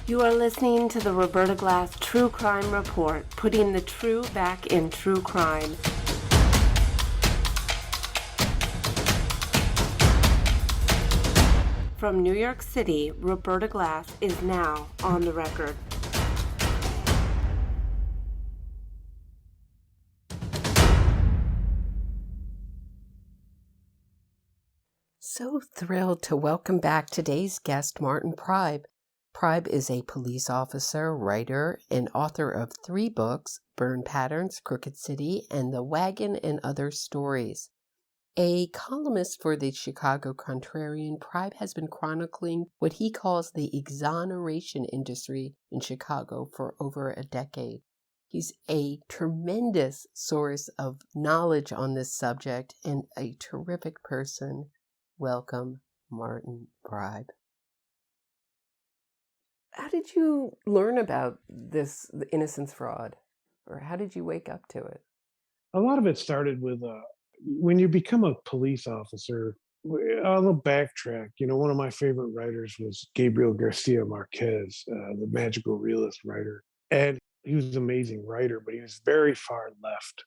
You are listening to the Roberta Glass True Crime Report, putting the true back in true crime. From New York City, Roberta Glass is now on the record. So thrilled to welcome back today's guest, Martin Preib. Preib is a police officer, writer, and author of 3 books, Burn Patterns, Crooked City, and The Wagon and Other Stories. A columnist for the Chicago Contrarian, Preib has been chronicling what he calls the exoneration industry in Chicago for over a decade. He's a tremendous source of knowledge on this subject and a terrific person. Welcome, Martin Preib. How did you learn about the innocence fraud? Or how did you wake up to it? A lot of it started with when you become a police officer. I'll backtrack. One of my favorite writers was Gabriel Garcia Marquez, the magical realist writer. And he was an amazing writer, but he was very far left.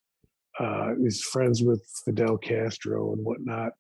He was friends with Fidel Castro and whatnot.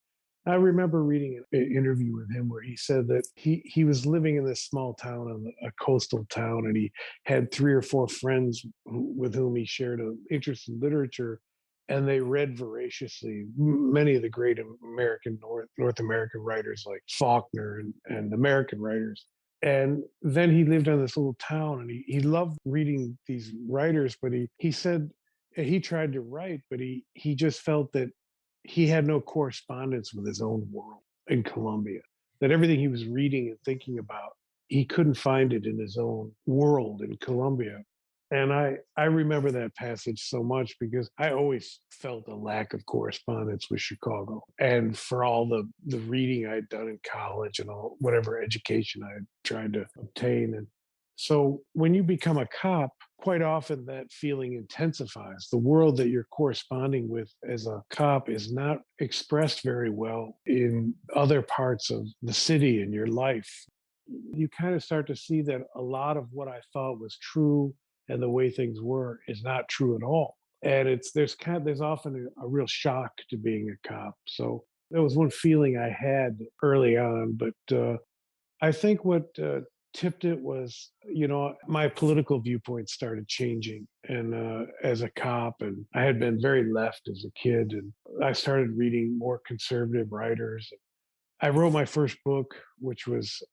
I remember reading an interview with him where he said that he was living in this small town, a coastal town, and he had 3 or 4 friends with whom he shared an interest in literature, and they read voraciously many of the great American North American writers like Faulkner and American writers. And then he lived in this little town, and he loved reading these writers, but he said he tried to write, but he just felt that he had no correspondence with his own world in Colombia, that everything he was reading and thinking about, he couldn't find it in his own world in Colombia. And I remember that passage so much because I always felt a lack of correspondence with Chicago. And for all the reading I'd done in college and all whatever education I had tried to obtain. And so when you become a cop, quite often that feeling intensifies. The world that you're corresponding with as a cop is not expressed very well in other parts of the city in your life. You kind of start to see that a lot of what I thought was true and the way things were is not true at all. And there's often a real shock to being a cop. So that was one feeling I had early on. But I think what tipped it was, my political viewpoints started changing. And as a cop, and I had been very left as a kid, and I started reading more conservative writers. I wrote my first book,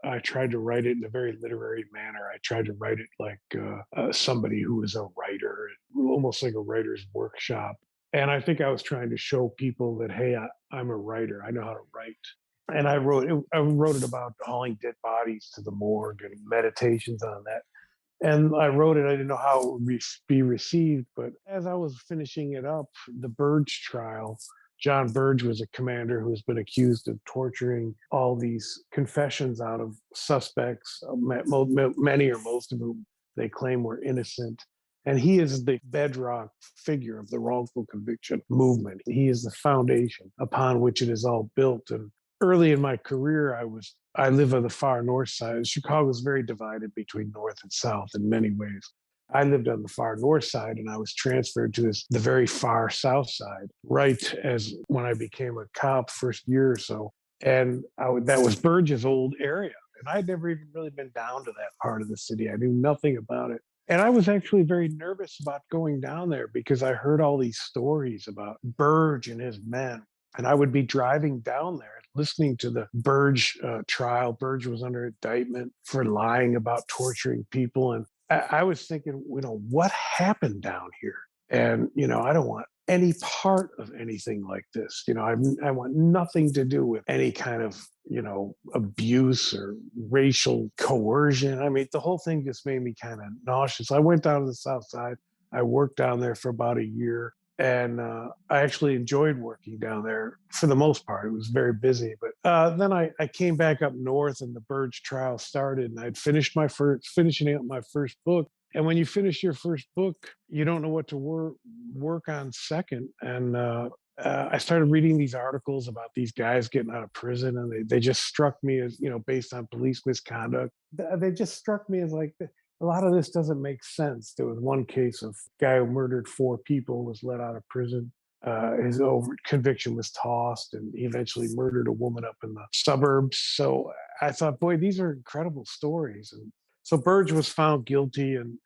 I tried to write it in a very literary manner. I tried to write it like somebody who was a writer, almost like a writer's workshop. And I think I was trying to show people that, hey, I'm a writer. I know how to write. And I wrote it about hauling dead bodies to the morgue and meditations on that. And I wrote it. I didn't know how it would be received. But as I was finishing it up, the Burge trial, John Burge was a commander who has been accused of torturing all these confessions out of suspects, many or most of whom they claim were innocent. And he is the bedrock figure of the wrongful conviction movement. He is the foundation upon which it is all built. And early in my career, I live on the far north side. Chicago is very divided between north and south in many ways. I lived on the far north side, and I was transferred to the very far south side, right as when I became a cop first year or so. And that was Burge's old area. And I'd never even really been down to that part of the city. I knew nothing about it. And I was actually very nervous about going down there because I heard all these stories about Burge and his men. And I would be driving down there listening to the Burge trial. Burge was under indictment for lying about torturing people. And I was thinking, what happened down here? And, I don't want any part of anything like this. I want nothing to do with any kind of, abuse or racial coercion. I mean, the whole thing just made me kind of nauseous. I went down to the South Side. I worked down there for about a year. And I actually enjoyed working down there for the most part. It was very busy. But then I came back up north and the Burge trial started, and I'd finishing up my first book. And when you finish your first book, you don't know what to work on second. And I started reading these articles about these guys getting out of prison, and they just struck me as, based on police misconduct. They just struck me as like a lot of this doesn't make sense. There was one case of a guy who murdered four people was let out of prison. His conviction was tossed, and he eventually murdered a woman up in the suburbs. So I thought, boy, these are incredible stories. And so Burge was found guilty, and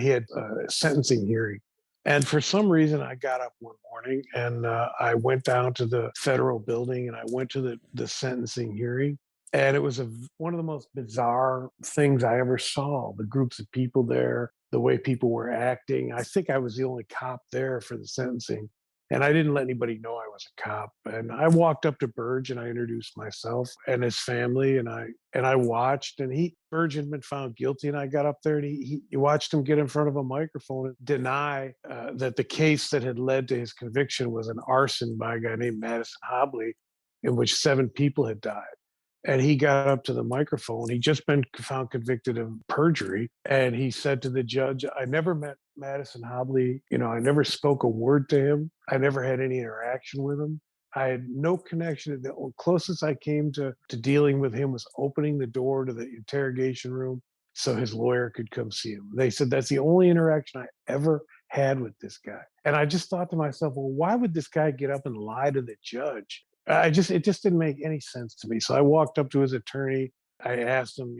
he had a sentencing hearing. And for some reason, I got up one morning and I went down to the federal building and I went to the sentencing hearing. And it was one of the most bizarre things I ever saw. The groups of people there, the way people were acting. I think I was the only cop there for the sentencing. And I didn't let anybody know I was a cop. And I walked up to Burge and I introduced myself and his family. And I watched, and Burge had been found guilty. And I got up there and he watched him get in front of a microphone and deny that the case that had led to his conviction was an arson by a guy named Madison Hobley, in which 7 people had died. And he got up to the microphone. He'd just been found convicted of perjury. And he said to the judge, I never met Madison Hobley. I never spoke a word to him. I never had any interaction with him. I had no connection. The closest I came to dealing with him was opening the door to the interrogation room so his lawyer could come see him. They said that's the only interaction I ever had with this guy. And I just thought to myself, well, why would this guy get up and lie to the judge? It just didn't make any sense to me. So I walked up to his attorney. I asked him,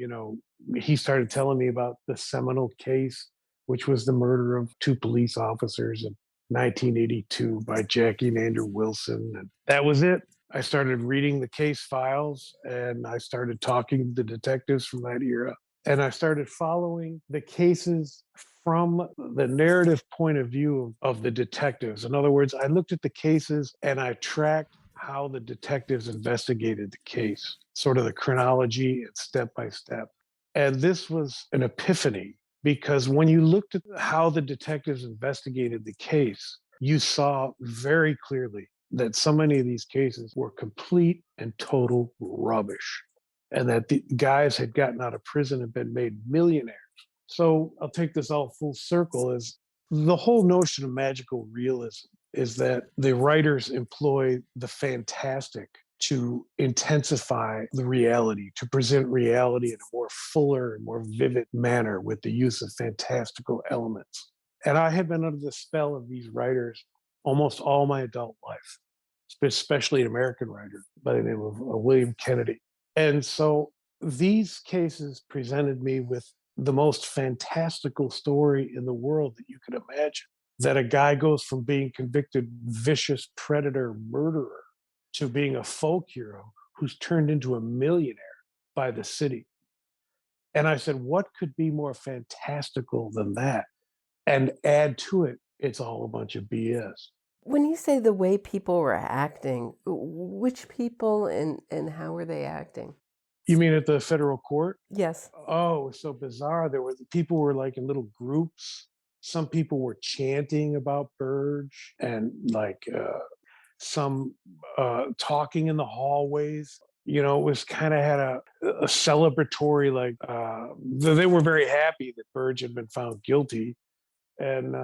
he started telling me about the seminal case, which was the murder of 2 police officers in 1982 by Jackie and Andrew Wilson. And that was it. I started reading the case files and I started talking to the detectives from that era. And I started following the cases from the narrative point of view of the detectives. In other words, I looked at the cases and I tracked how the detectives investigated the case, sort of the chronology and step by step. And this was an epiphany because when you looked at how the detectives investigated the case, you saw very clearly that so many of these cases were complete and total rubbish, and that the guys had gotten out of prison and been made millionaires. So I'll take this all full circle as the whole notion of magical realism is that the writers employ the fantastic to intensify the reality, to present reality in a more fuller and more vivid manner with the use of fantastical elements. And I had been under the spell of these writers almost all my adult life, especially an American writer by the name of William Kennedy. And so these cases presented me with the most fantastical story in the world that you could imagine. That a guy goes from being convicted vicious predator murderer to being a folk hero who's turned into a millionaire by the city. And I said, what could be more fantastical than that? And add to it, it's all a bunch of BS. When you say the way people were acting, which people and how were they acting? You mean at the federal court? Yes. Oh, it was so bizarre. People were like in little groups. Some people were chanting about Burge and some talking in the hallways. It was kind of had a celebratory, they were very happy that Burge had been found guilty. And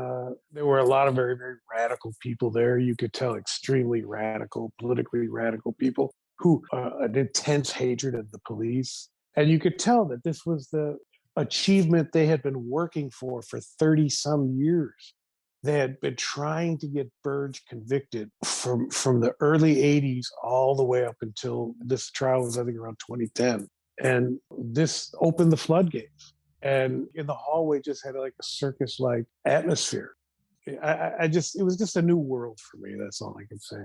there were a lot of very, very radical people there. You could tell extremely radical, politically radical people who an intense hatred of the police. And you could tell that this was the achievement they had been working for 30 some years. They had been trying to get Burge convicted from the early 80s all the way up until this trial was, I think, around 2010. And this opened the floodgates. And in the hallway just had like a circus-like atmosphere. It was just a new world for me. That's all I can say.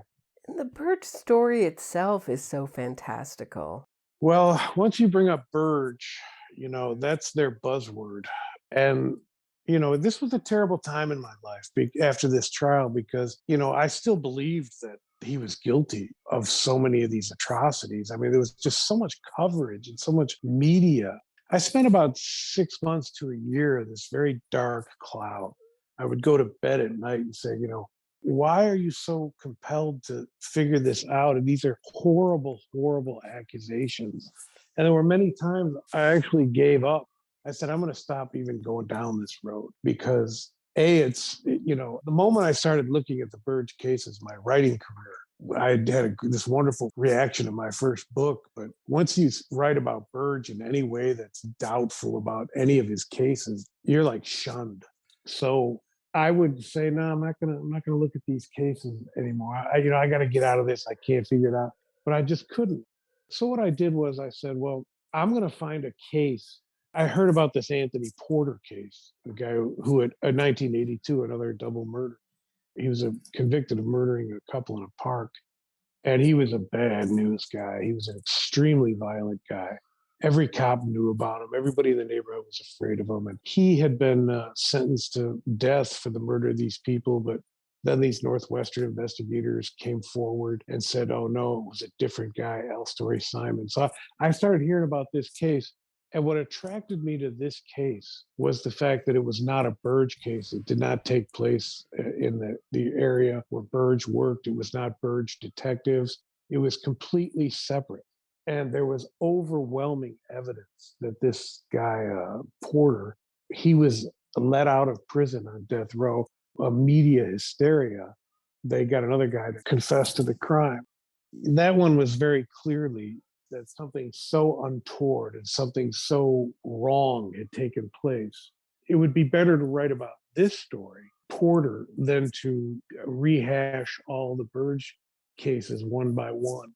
And the Burge story itself is so fantastical. Well, once you bring up Burge, that's their buzzword. And, this was a terrible time in my life after this trial because, I still believed that he was guilty of so many of these atrocities. I mean, there was just so much coverage and so much media. I spent about 6 months to a year in this very dark cloud. I would go to bed at night and say, why are you so compelled to figure this out? And these are horrible, horrible accusations. And there were many times I actually gave up. I said, I'm going to stop even going down this road because The moment I started looking at the Burge cases, my writing career, I had this wonderful reaction to my first book. But once you write about Burge in any way that's doubtful about any of his cases, you're like shunned. So I would say, no, I'm not gonna look at these cases anymore. I got to get out of this. I can't figure it out. But I just couldn't. So what I did was I said, well, I'm gonna find a case. I heard about this Anthony Porter case, the guy who had 1982, another double murder. He was convicted of murdering a couple in a park, and he was a bad news guy. He was an extremely violent guy. Every cop knew about him. Everybody in the neighborhood was afraid of him. And he had been sentenced to death for the murder of these people. But then these Northwestern investigators came forward and said, oh, no, it was a different guy, L. Story Simon. So I started hearing about this case. And what attracted me to this case was the fact that it was not a Burge case. It did not take place in the area where Burge worked. It was not Burge detectives. It was completely separate. And there was overwhelming evidence that this guy, Porter, he was let out of prison on death row. Media hysteria. They got another guy to confess to the crime. That one was very clearly that something so untoward and something so wrong had taken place. It would be better to write about this story, Porter, than to rehash all the Burge cases one by one.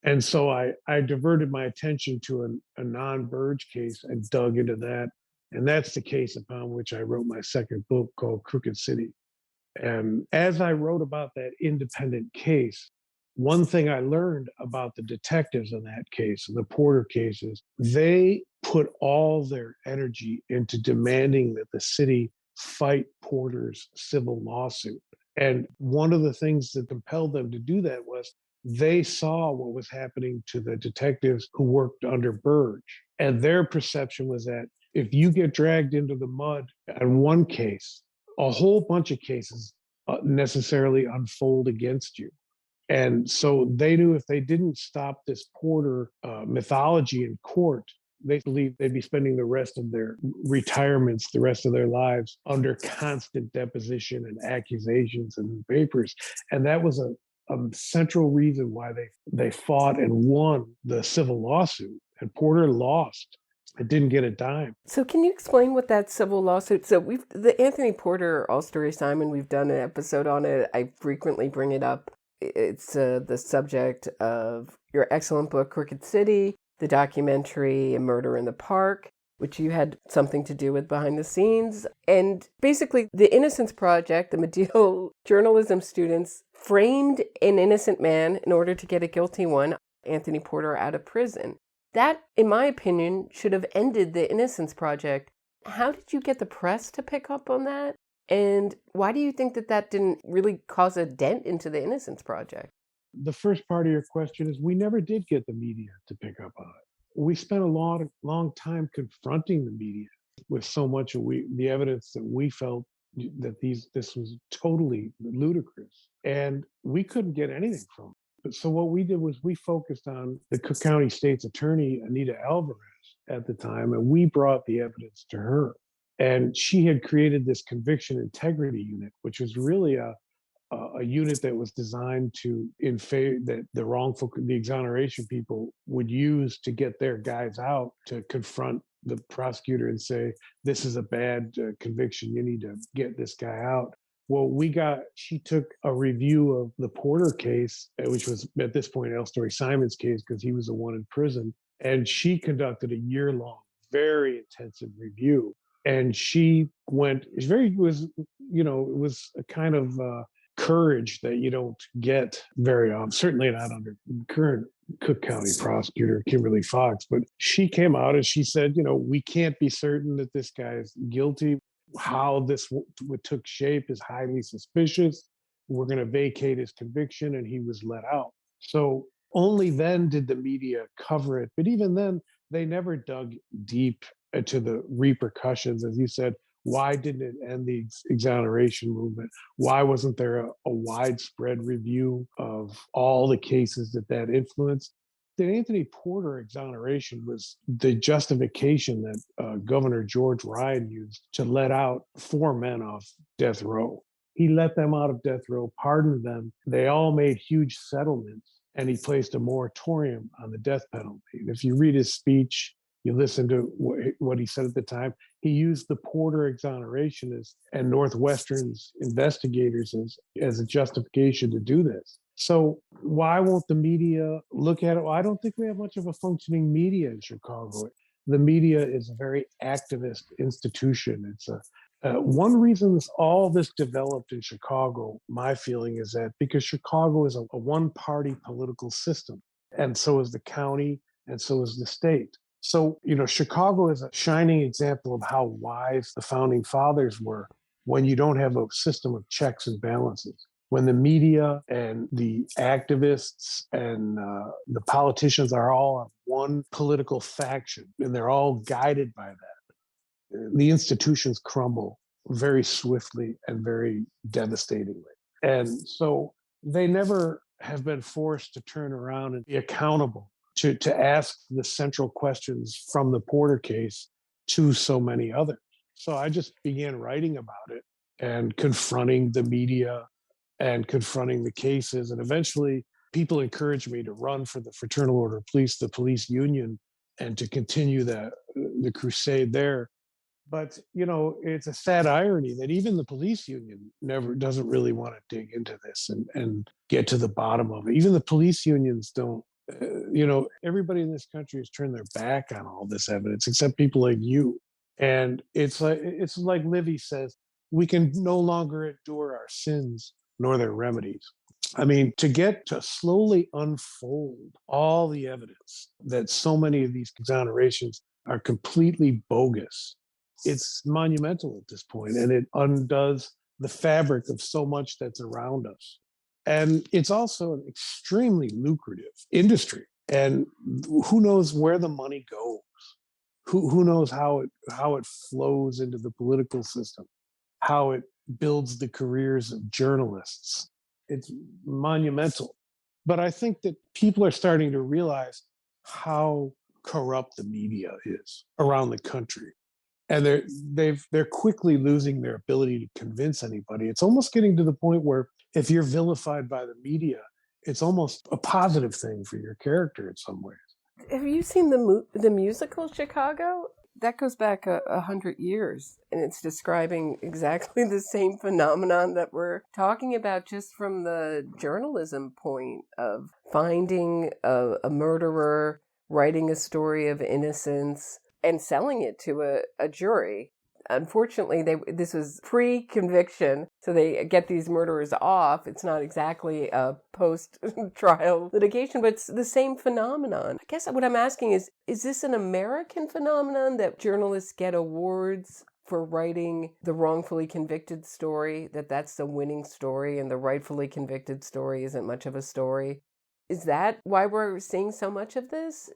And so I diverted my attention to a non-Burge case and dug into that. And that's the case upon which I wrote my second book called Crooked City. And as I wrote about that independent case, one thing I learned about the detectives in that case, the Porter cases, they put all their energy into demanding that the city fight Porter's civil lawsuit. And one of the things that compelled them to do that was they saw what was happening to the detectives who worked under Burge. And their perception was that if you get dragged into the mud on one case, a whole bunch of cases necessarily unfold against you. And so they knew if they didn't stop this Porter mythology in court, they believed they'd be spending the rest of their retirements, the rest of their lives under constant deposition and accusations and papers. And that was a central reason why they fought and won the civil lawsuit. And Porter lost. It didn't get a dime. So can you explain what that civil lawsuit? So the Anthony Porter, All Story Simon, we've done an episode on it. I frequently bring it up. It's the subject of your excellent book, Crooked City, the documentary A Murder in the Park, which you had something to do with behind the scenes. And basically, the Innocence Project, the Medill journalism students, framed an innocent man in order to get a guilty one, Anthony Porter, out of prison. That, in my opinion, should have ended the Innocence Project. How did you get the press to pick up on that? And why do you think that didn't really cause a dent into the Innocence Project? The first part of your question is we never did get the media to pick up on it. We spent a long time confronting the media with so much of the evidence that we felt that this was totally ludicrous. And we couldn't get anything from it. So what we did was we focused on the Cook County State's Attorney, Anita Alvarez, at the time, and we brought the evidence to her. And she had created this conviction integrity unit, which was really a unit that was designed to in favor that the exoneration people would use to get their guys out to confront the prosecutor and say, this is a bad conviction. You need to get this guy out. Well, she took a review of the Porter case, which was at this point L. Story Simon's case, because he was the one in prison. And she conducted a year-long, very intensive review. And it was a kind of courage that you don't get very often, certainly not under current Cook County prosecutor, Kimberly Fox. But she came out and she said, we can't be certain that this guy is guilty. How this took shape is highly suspicious. We're going to vacate his conviction, and he was let out. So only then did the media cover it. But even then, they never dug deep into the repercussions. As you said, why didn't it end the exoneration movement? Why wasn't there a widespread review of all the cases that influenced? The Anthony Porter exoneration was the justification that Governor George Ryan used to let out four men off death row. He let them out of death row, pardoned them. They all made huge settlements, and he placed a moratorium on the death penalty. And if you read his speech, you listen to what he said at the time, he used the Porter exoneration and Northwestern's investigators as a justification to do this. So why won't the media look at it? Well, I don't think we have much of a functioning media in Chicago. The media is a very activist institution. It's one reason all this developed in Chicago, my feeling is that because Chicago is a one-party political system, and so is the county, and so is the state. So, Chicago is a shining example of how wise the founding fathers were when you don't have a system of checks and balances. When the media and the activists and the politicians are all on one political faction and they're all guided by that, the institutions crumble very swiftly and very devastatingly. And so they never have been forced to turn around and be accountable to ask the central questions from the Porter case to so many others. So I just began writing about it and confronting the media and confronting the cases. And eventually people encouraged me to run for the Fraternal Order of Police, the police union, and to continue the crusade there. But, it's a sad irony that even the police union doesn't really want to dig into this and get to the bottom of it. Even the police unions don't, everybody in this country has turned their back on all this evidence, except people like you. And it's like Livy says, we can no longer endure our sins nor their remedies. I mean, to get to slowly unfold all the evidence that so many of these exonerations are completely bogus, it's monumental at this point, and it undoes the fabric of so much that's around us. And it's also an extremely lucrative industry. And who knows where the money goes? Who knows how it flows into the political system, how it builds the careers of journalists. It's monumental. But I think that people are starting to realize how corrupt the media is around the country. And they're quickly losing their ability to convince anybody. It's almost getting to the point where if you're vilified by the media, it's almost a positive thing for your character in some ways. Have you seen the musical Chicago? That goes back 100 years, and it's describing exactly the same phenomenon that we're talking about, just from the journalism point of finding a murderer, writing a story of innocence, and selling it to a jury. Unfortunately, this was pre-conviction, so they get these murderers off. It's not exactly a post-trial litigation, but it's the same phenomenon. I guess what I'm asking is this an American phenomenon that journalists get awards for writing the wrongfully convicted story, that's the winning story, and the rightfully convicted story isn't much of a story? Is that why we're seeing so much of this?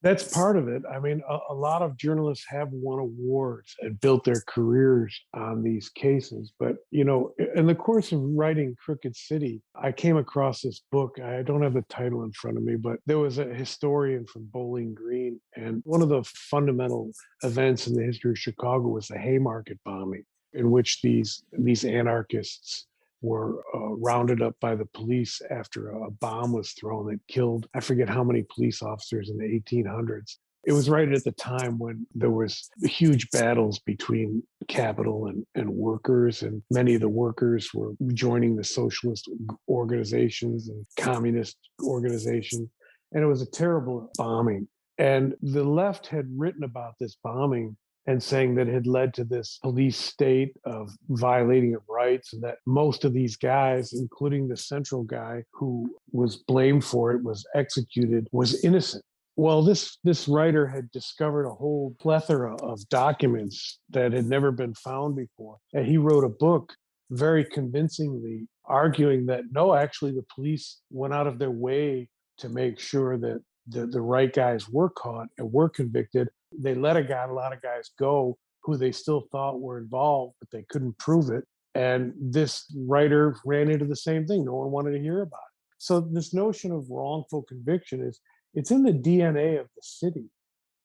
That's part of it. I mean, a lot of journalists have won awards and built their careers on these cases. But, in the course of writing Crooked City, I came across this book. I don't have the title in front of me, but there was a historian from Bowling Green. And one of the fundamental events in the history of Chicago was the Haymarket bombing, in which these anarchists were rounded up by the police after a bomb was thrown that killed, I forget how many police officers in the 1800s. It was right at the time when there was huge battles between capital and workers, and many of the workers were joining the socialist organizations and communist organizations. And it was a terrible bombing. And the left had written about this bombing and saying that it had led to this police state of violating of rights, and that most of these guys, including the central guy who was blamed for it, was executed, was innocent. Well, this writer had discovered a whole plethora of documents that had never been found before. And he wrote a book very convincingly arguing that, no, actually the police went out of their way to make sure that the right guys were caught and were convicted. They let a lot of guys go who they still thought were involved, but they couldn't prove it. And this writer ran into the same thing. No one wanted to hear about it. So this notion of wrongful conviction It's in the DNA of the city.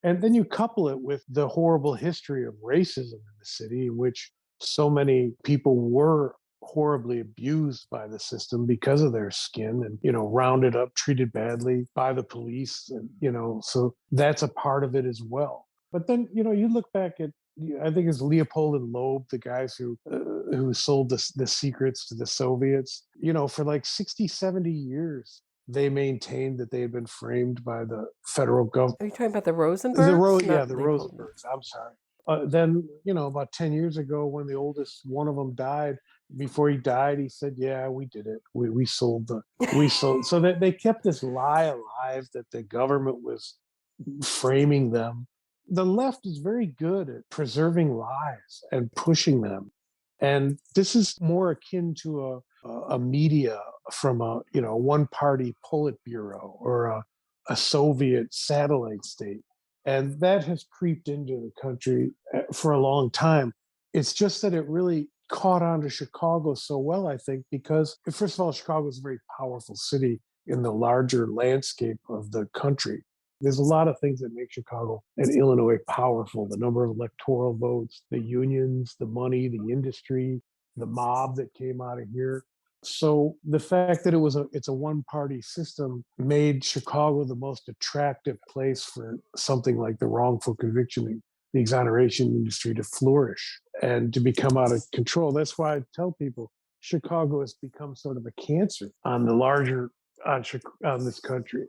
And then you couple it with the horrible history of racism in the city, in which so many people were horribly abused by the system because of their skin and, rounded up, treated badly by the police. And, so that's a part of it as well. But then, you look back at, I think it's Leopold and Loeb, the guys who sold the secrets to the Soviets, for like 60, 70 years they maintained that they had been framed by the federal government. Are you talking about the Rosenbergs? The Not Leopold. Rosenbergs. I'm sorry. Then, about 10 years ago, when the oldest one of them died, before he died, he said, "Yeah, we did it. We sold we sold." So that they kept this lie alive that the government was framing them. The left is very good at preserving lies and pushing them, and this is more akin to a media from a one party Politburo or a Soviet satellite state. And that has creeped into the country for a long time. It's just that it really caught on to Chicago so well, I think, because, first of all, Chicago is a very powerful city in the larger landscape of the country. There's a lot of things that make Chicago and Illinois powerful: the number of electoral votes, the unions, the money, the industry, the mob that came out of here. So the fact that it's a one-party system made Chicago the most attractive place for something like the wrongful conviction, the exoneration industry to flourish and to become out of control. That's why I tell people Chicago has become sort of a cancer on the larger on this country.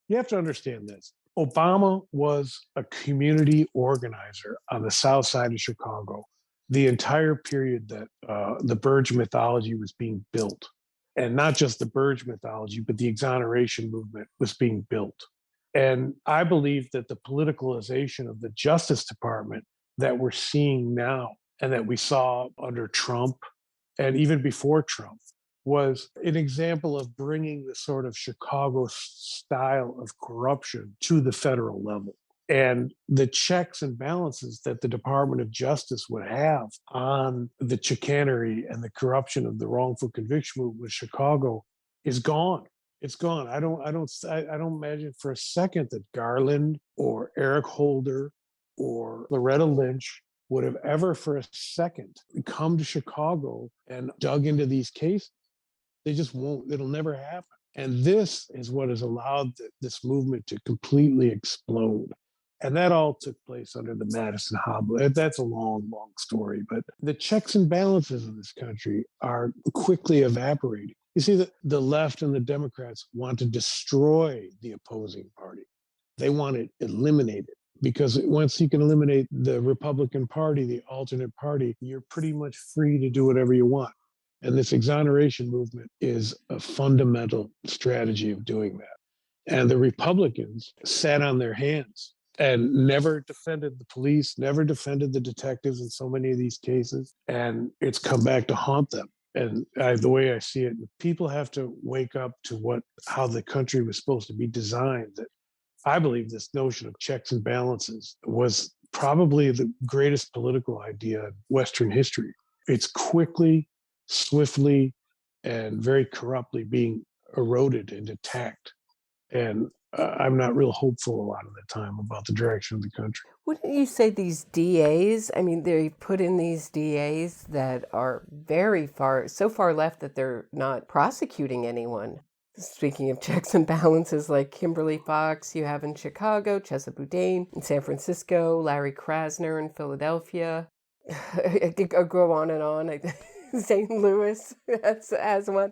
You have to understand this. Obama was a community organizer on the south side of Chicago the entire period that the Burge mythology was being built. And not just the Burge mythology, but the exoneration movement was being built. And I believe that the politicalization of the Justice Department that we're seeing now and that we saw under Trump and even before Trump was an example of bringing the sort of Chicago style of corruption to the federal level. And the checks and balances that the Department of Justice would have on the chicanery and the corruption of the wrongful conviction movement with Chicago is gone. It's gone. I don't imagine for a second that Garland or Eric Holder or Loretta Lynch would have ever for a second come to Chicago and dug into these cases. They just won't. It'll never happen. And this is what has allowed this movement to completely explode. And that all took place under the Madison Hobbler. That's a long, long story. But the checks and balances in this country are quickly evaporating. You see, the left and the Democrats want to destroy the opposing party. They want it eliminated, because once you can eliminate the Republican Party, the alternate party, you're pretty much free to do whatever you want. And this exoneration movement is a fundamental strategy of doing that. And the Republicans sat on their hands and never defended the police, never defended the detectives in so many of these cases. And it's come back to haunt them. And the way I see it, people have to wake up to how the country was supposed to be designed. That I believe this notion of checks and balances was probably the greatest political idea in Western history. It's quickly, swiftly, and very corruptly being eroded and attacked. And I'm not real hopeful a lot of the time about the direction of the country. Wouldn't you say these DAs, I mean, they put in these DAs that are so far left that they're not prosecuting anyone? Speaking of checks and balances, like Kimberly Fox, you have in Chicago, Chesa Boudin in San Francisco, Larry Krasner in Philadelphia. I think I'll go on and on. St. Louis as one.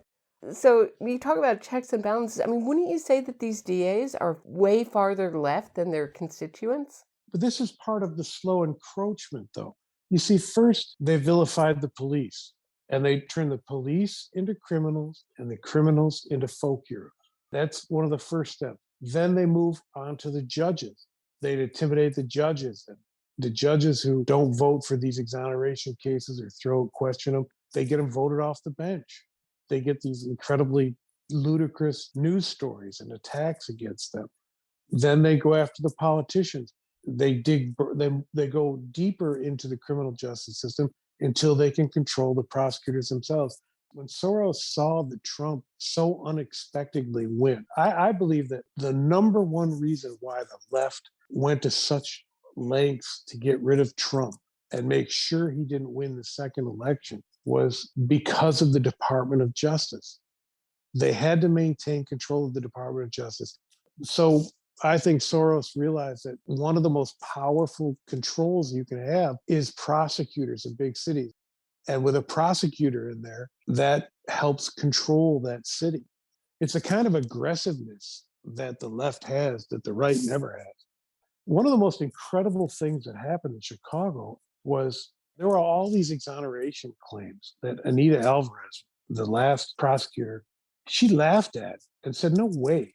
So you talk about checks and balances. I mean, wouldn't you say that these DAs are way farther left than their constituents? But this is part of the slow encroachment, though. You see, first, they vilified the police, and they turned the police into criminals and the criminals into folk heroes. That's one of the first steps. Then they move on to the judges. They'd intimidate the judges. And the judges who don't vote for these exoneration cases or question them, they get them voted off the bench. They get these incredibly ludicrous news stories and attacks against them. Then they go after the politicians. They go deeper into the criminal justice system until they can control the prosecutors themselves. When Soros saw that Trump so unexpectedly win, I believe that the number one reason why the left went to such lengths to get rid of Trump and make sure he didn't win the second election was because of the Department of Justice. They had to maintain control of the Department of Justice. So I think Soros realized that one of the most powerful controls you can have is prosecutors in big cities. And with a prosecutor in there, that helps control that city. It's a kind of aggressiveness that the left has that the right never has. One of the most incredible things that happened in Chicago was there were all these exoneration claims that Anita Alvarez, the last prosecutor, she laughed at and said, no way,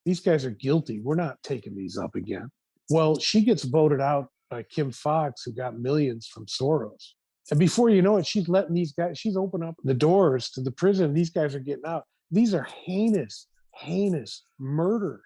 these guys are guilty. We're not taking these up again. Well, she gets voted out by Kim Foxx, who got millions from Soros. And before you know it, she's letting these guys, she's opened up the doors to the prison. These guys are getting out. These are heinous, heinous murders,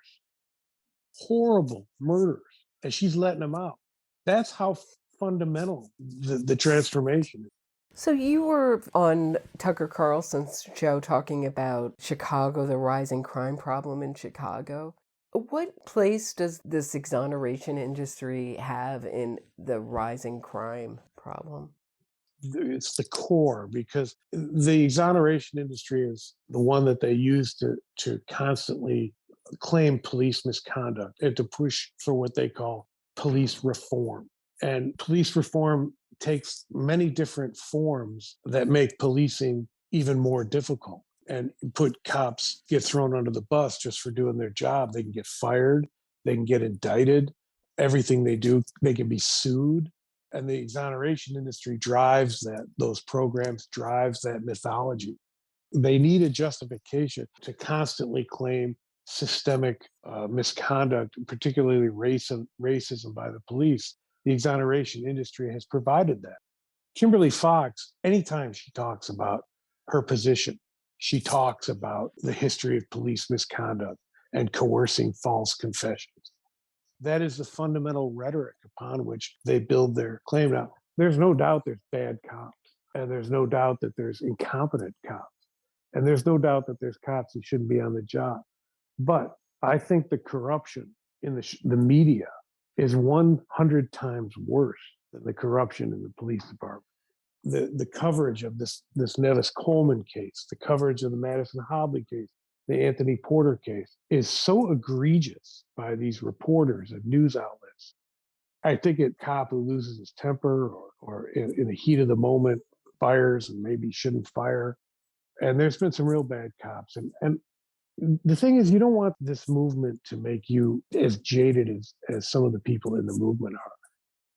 horrible murders, and she's letting them out. That's how fundamental the transformation is. So you were on Tucker Carlson's show talking about Chicago, the rising crime problem in Chicago. What place does this exoneration industry have in the rising crime problem? It's the core, because the exoneration industry is the one that they use to constantly claim police misconduct and to push for what they call police reform. And police reform takes many different forms that make policing even more difficult and put cops get thrown under the bus just for doing their job. They can get fired, they can get indicted, everything they do, they can be sued. And the exoneration industry drives those programs, drives that mythology. They need a justification to constantly claim systemic misconduct, particularly racism by the police. The exoneration industry has provided that. Kimberly Foxx, anytime she talks about her position, she talks about the history of police misconduct and coercing false confessions. That is the fundamental rhetoric upon which they build their claim. Now, there's no doubt there's bad cops, and there's no doubt that there's incompetent cops, and there's no doubt that there's cops who shouldn't be on the job. But I think the corruption in the media is 100 times worse than the corruption in the police department. The coverage of this Nevis Coleman case, the coverage of the Madison Hobley case, the Anthony Porter case is so egregious by these reporters and news outlets. I think a cop who loses his temper or in the heat of the moment fires and maybe shouldn't fire. And there's been some real bad cops. And the thing is, you don't want this movement to make you as jaded as some of the people in the movement are.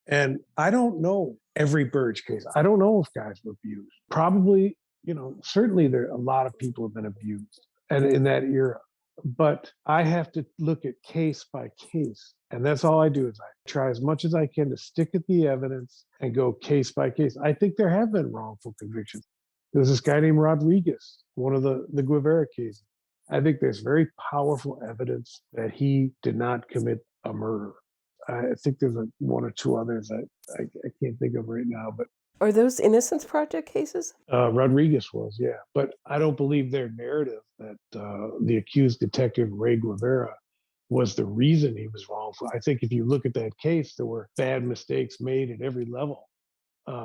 And I don't know every Burge case. I don't know if guys were abused. Probably, certainly a lot of people have been abused. And in that era. But I have to look at case by case. And that's all I do is I try as much as I can to stick at the evidence and go case by case. I think there have been wrongful convictions. There's this guy named Rodriguez, one of the Guevara cases. I think there's very powerful evidence that he did not commit a murder. I think there's one or two others that I can't think of right now, but Are those Innocence Project cases? Rodriguez was, yeah. But I don't believe their narrative that the accused detective Ray Guevara was the reason he was wrongful. I think if you look at that case, there were bad mistakes made at every level,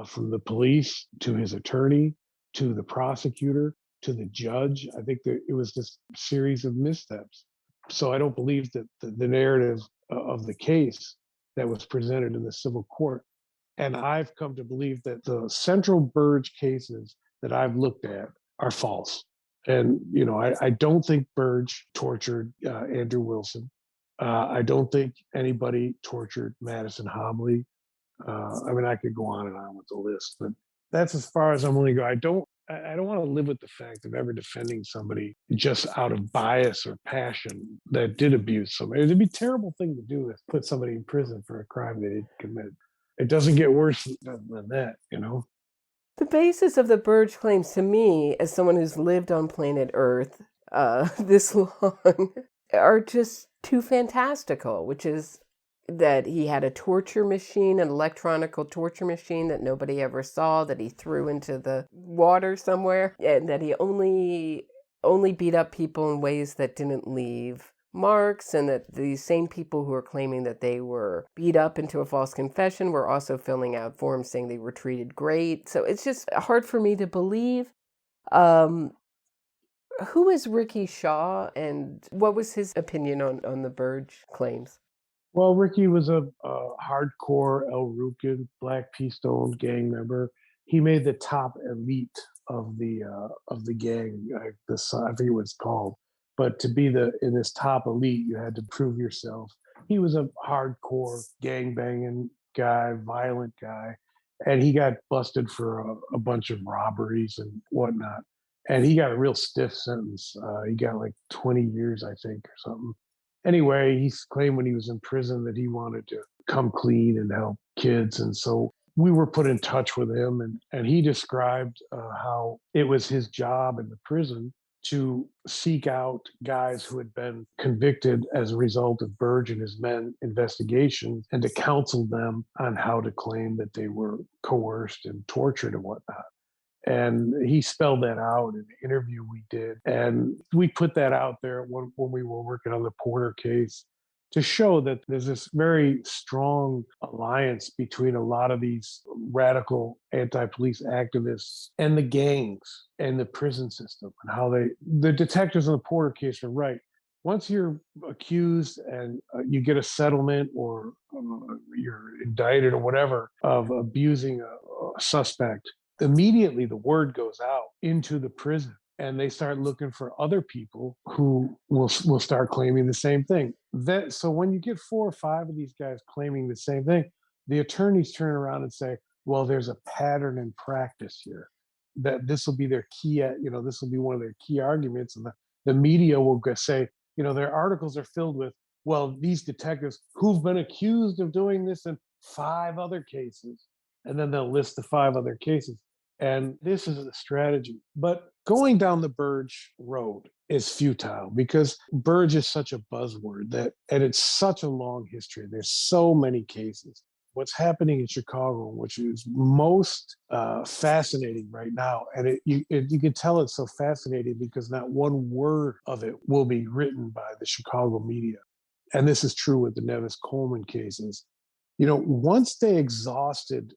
from the police to his attorney to the prosecutor to the judge. I think that it was this series of missteps. So I don't believe that the narrative of the case that was presented in the civil court. And I've come to believe that the central Burge cases that I've looked at are false. And, I don't think Burge tortured Andrew Wilson. I don't think anybody tortured Madison Hobley. I could go on and on with the list, but that's as far as I'm willing to go. I don't want to live with the fact of ever defending somebody just out of bias or passion that did abuse somebody. It'd be a terrible thing to do is put somebody in prison for a crime they didn't commit. It doesn't get worse than that, The basis of the Burge claims, to me, as someone who's lived on planet Earth this long, are just too fantastical, which is that he had a torture machine, an electronic torture machine that nobody ever saw, that he threw into the water somewhere, and that he only beat up people in ways that didn't leave marks, and that these same people who are claiming that they were beat up into a false confession were also filling out forms saying they were treated great. So it's just hard for me to believe. Um, who is Ricky Shaw, and what was his opinion on the Burge claims? Well, Ricky was a hardcore El Rukin, Black P. Stone gang member. He made the top elite of the gang. I forget what it's called, but to be in this top elite, you had to prove yourself. He was a hardcore gang banging guy, violent guy, and he got busted for a bunch of robberies and whatnot. And he got a real stiff sentence. He got like 20 years, I think, or something. Anyway, he claimed when he was in prison that he wanted to come clean and help kids. And so we were put in touch with him, and he described how it was his job in the prison to seek out guys who had been convicted as a result of Burge and his men investigations and to counsel them on how to claim that they were coerced and tortured and whatnot. And he spelled that out in the interview we did. And we put that out there when we were working on the Porter case to show that there's this very strong alliance between a lot of these radical anti-police activists and the gangs and the prison system, and how the detectives in the Porter case are right. Once you're accused and you get a settlement, or you're indicted or whatever of abusing a suspect, immediately the word goes out into the prison, and they start looking for other people who will start claiming the same thing. So when you get 4 or 5 of these guys claiming the same thing, the attorneys turn around and say, well, there's a pattern in practice here, that this will be their key, this will be one of their key arguments. And the media will say, their articles are filled with, well, these detectives who've been accused of doing this in 5 other cases, and then they'll list the 5 other cases. And this is a strategy. But going down the Burge road is futile, because Burge is such a buzzword and it's such a long history. There's so many cases. What's happening in Chicago, which is most fascinating right now, and you can tell it's so fascinating because not one word of it will be written by the Chicago media. And this is true with the Nevis Coleman cases. Once they exhausted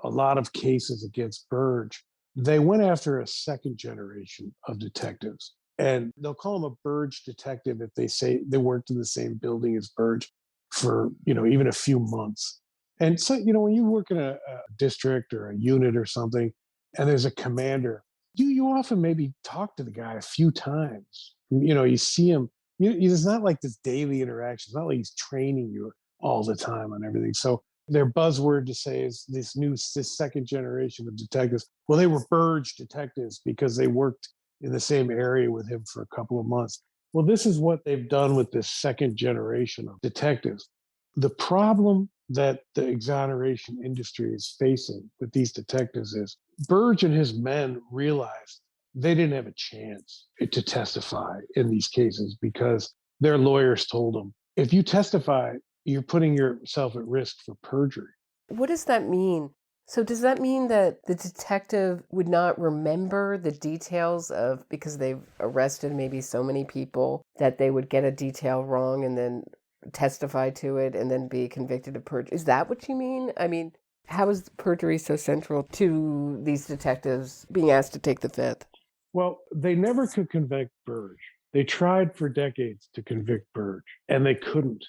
a lot of cases against Burge, they went after a second generation of detectives. And they'll call them a Burge detective if they say they worked in the same building as Burge for, even a few months. And so, when you work in a district or a unit or something, and there's a commander, you often maybe talk to the guy a few times. You see him. It's not like this daily interaction. It's not like he's training you all the time on everything. So their buzzword to say is this second generation of detectives. Well, they were Burge detectives because they worked in the same area with him for a couple of months. Well, this is what they've done with this second generation of detectives. The problem that the exoneration industry is facing with these detectives is Burge and his men realized they didn't have a chance to testify in these cases because their lawyers told them, if you testify, you're putting yourself at risk for perjury. What does that mean? So does that mean that the detective would not remember the details of, because they've arrested maybe so many people, that they would get a detail wrong and then testify to it and then be convicted of perjury? Is that what you mean? I mean, how is perjury so central to these detectives being asked to take the fifth? Well, they never could convict Burge. They tried for decades to convict Burge, and they couldn't.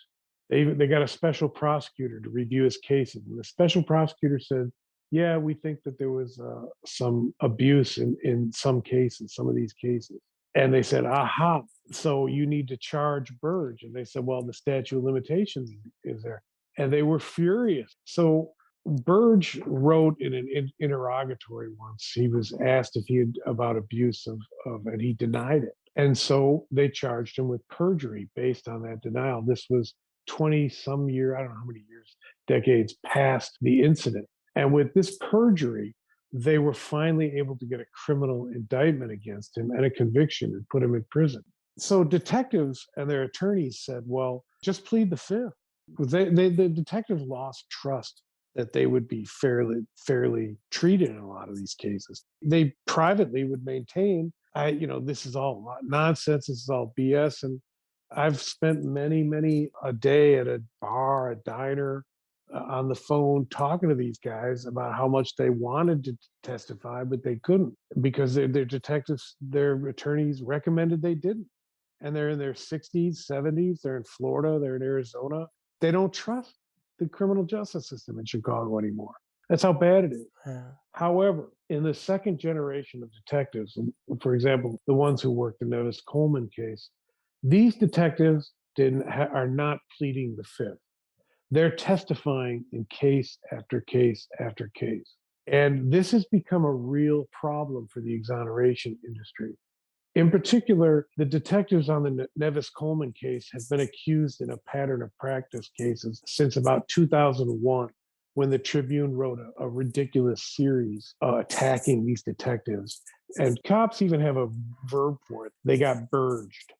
They got a special prosecutor to review his cases, and the special prosecutor said, "Yeah, we think that there was some abuse in some cases, some of these cases." And they said, "Aha! So you need to charge Burge." And they said, "Well, the statute of limitations is there," and they were furious. So Burge wrote in an interrogatory once. He was asked if he had about abuse and he denied it. And so they charged him with perjury based on that denial. This was 20 some year, I don't know how many years, decades past the incident. And with this perjury, they were finally able to get a criminal indictment against him and a conviction and put him in prison. So detectives and their attorneys said, well, just plead the fifth. The detectives lost trust that they would be fairly treated in a lot of these cases. They privately would maintain, this is all nonsense, this is all BS. And I've spent many a day at a bar, a diner, on the phone talking to these guys about how much they wanted to testify, but they couldn't because their detectives, their attorneys recommended they didn't. And they're in their 60s, 70s, they're in Florida, they're in Arizona. They don't trust the criminal justice system in Chicago anymore. That's how bad it is. Yeah. However, in the second generation of detectives, for example, the ones who worked the Nevis Coleman case, these detectives are not pleading the fifth. They're testifying in case after case after case. And this has become a real problem for the exoneration industry. In particular, the detectives on the Nevis Coleman case have been accused in a pattern of practice cases since about 2001, when the Tribune wrote a ridiculous series attacking these detectives. And cops even have a verb for it. They got burged.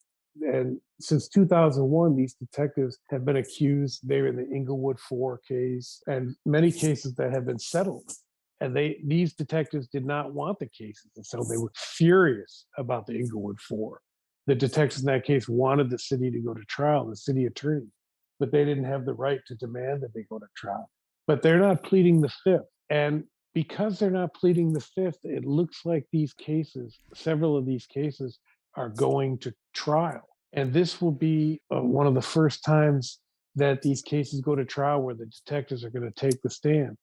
And since 2001, these detectives have been accused. They were in the Inglewood 4 case and many cases that have been settled. And these detectives did not want the cases, and so they were furious about the Inglewood 4. The detectives in that case wanted the city to go to trial, the city attorney, but they didn't have the right to demand that they go to trial. But they're not pleading the fifth. And because they're not pleading the fifth, it looks like these cases, several of these cases, are going to trial. And this will be one of the first times that these cases go to trial where the detectives are going to take the stand.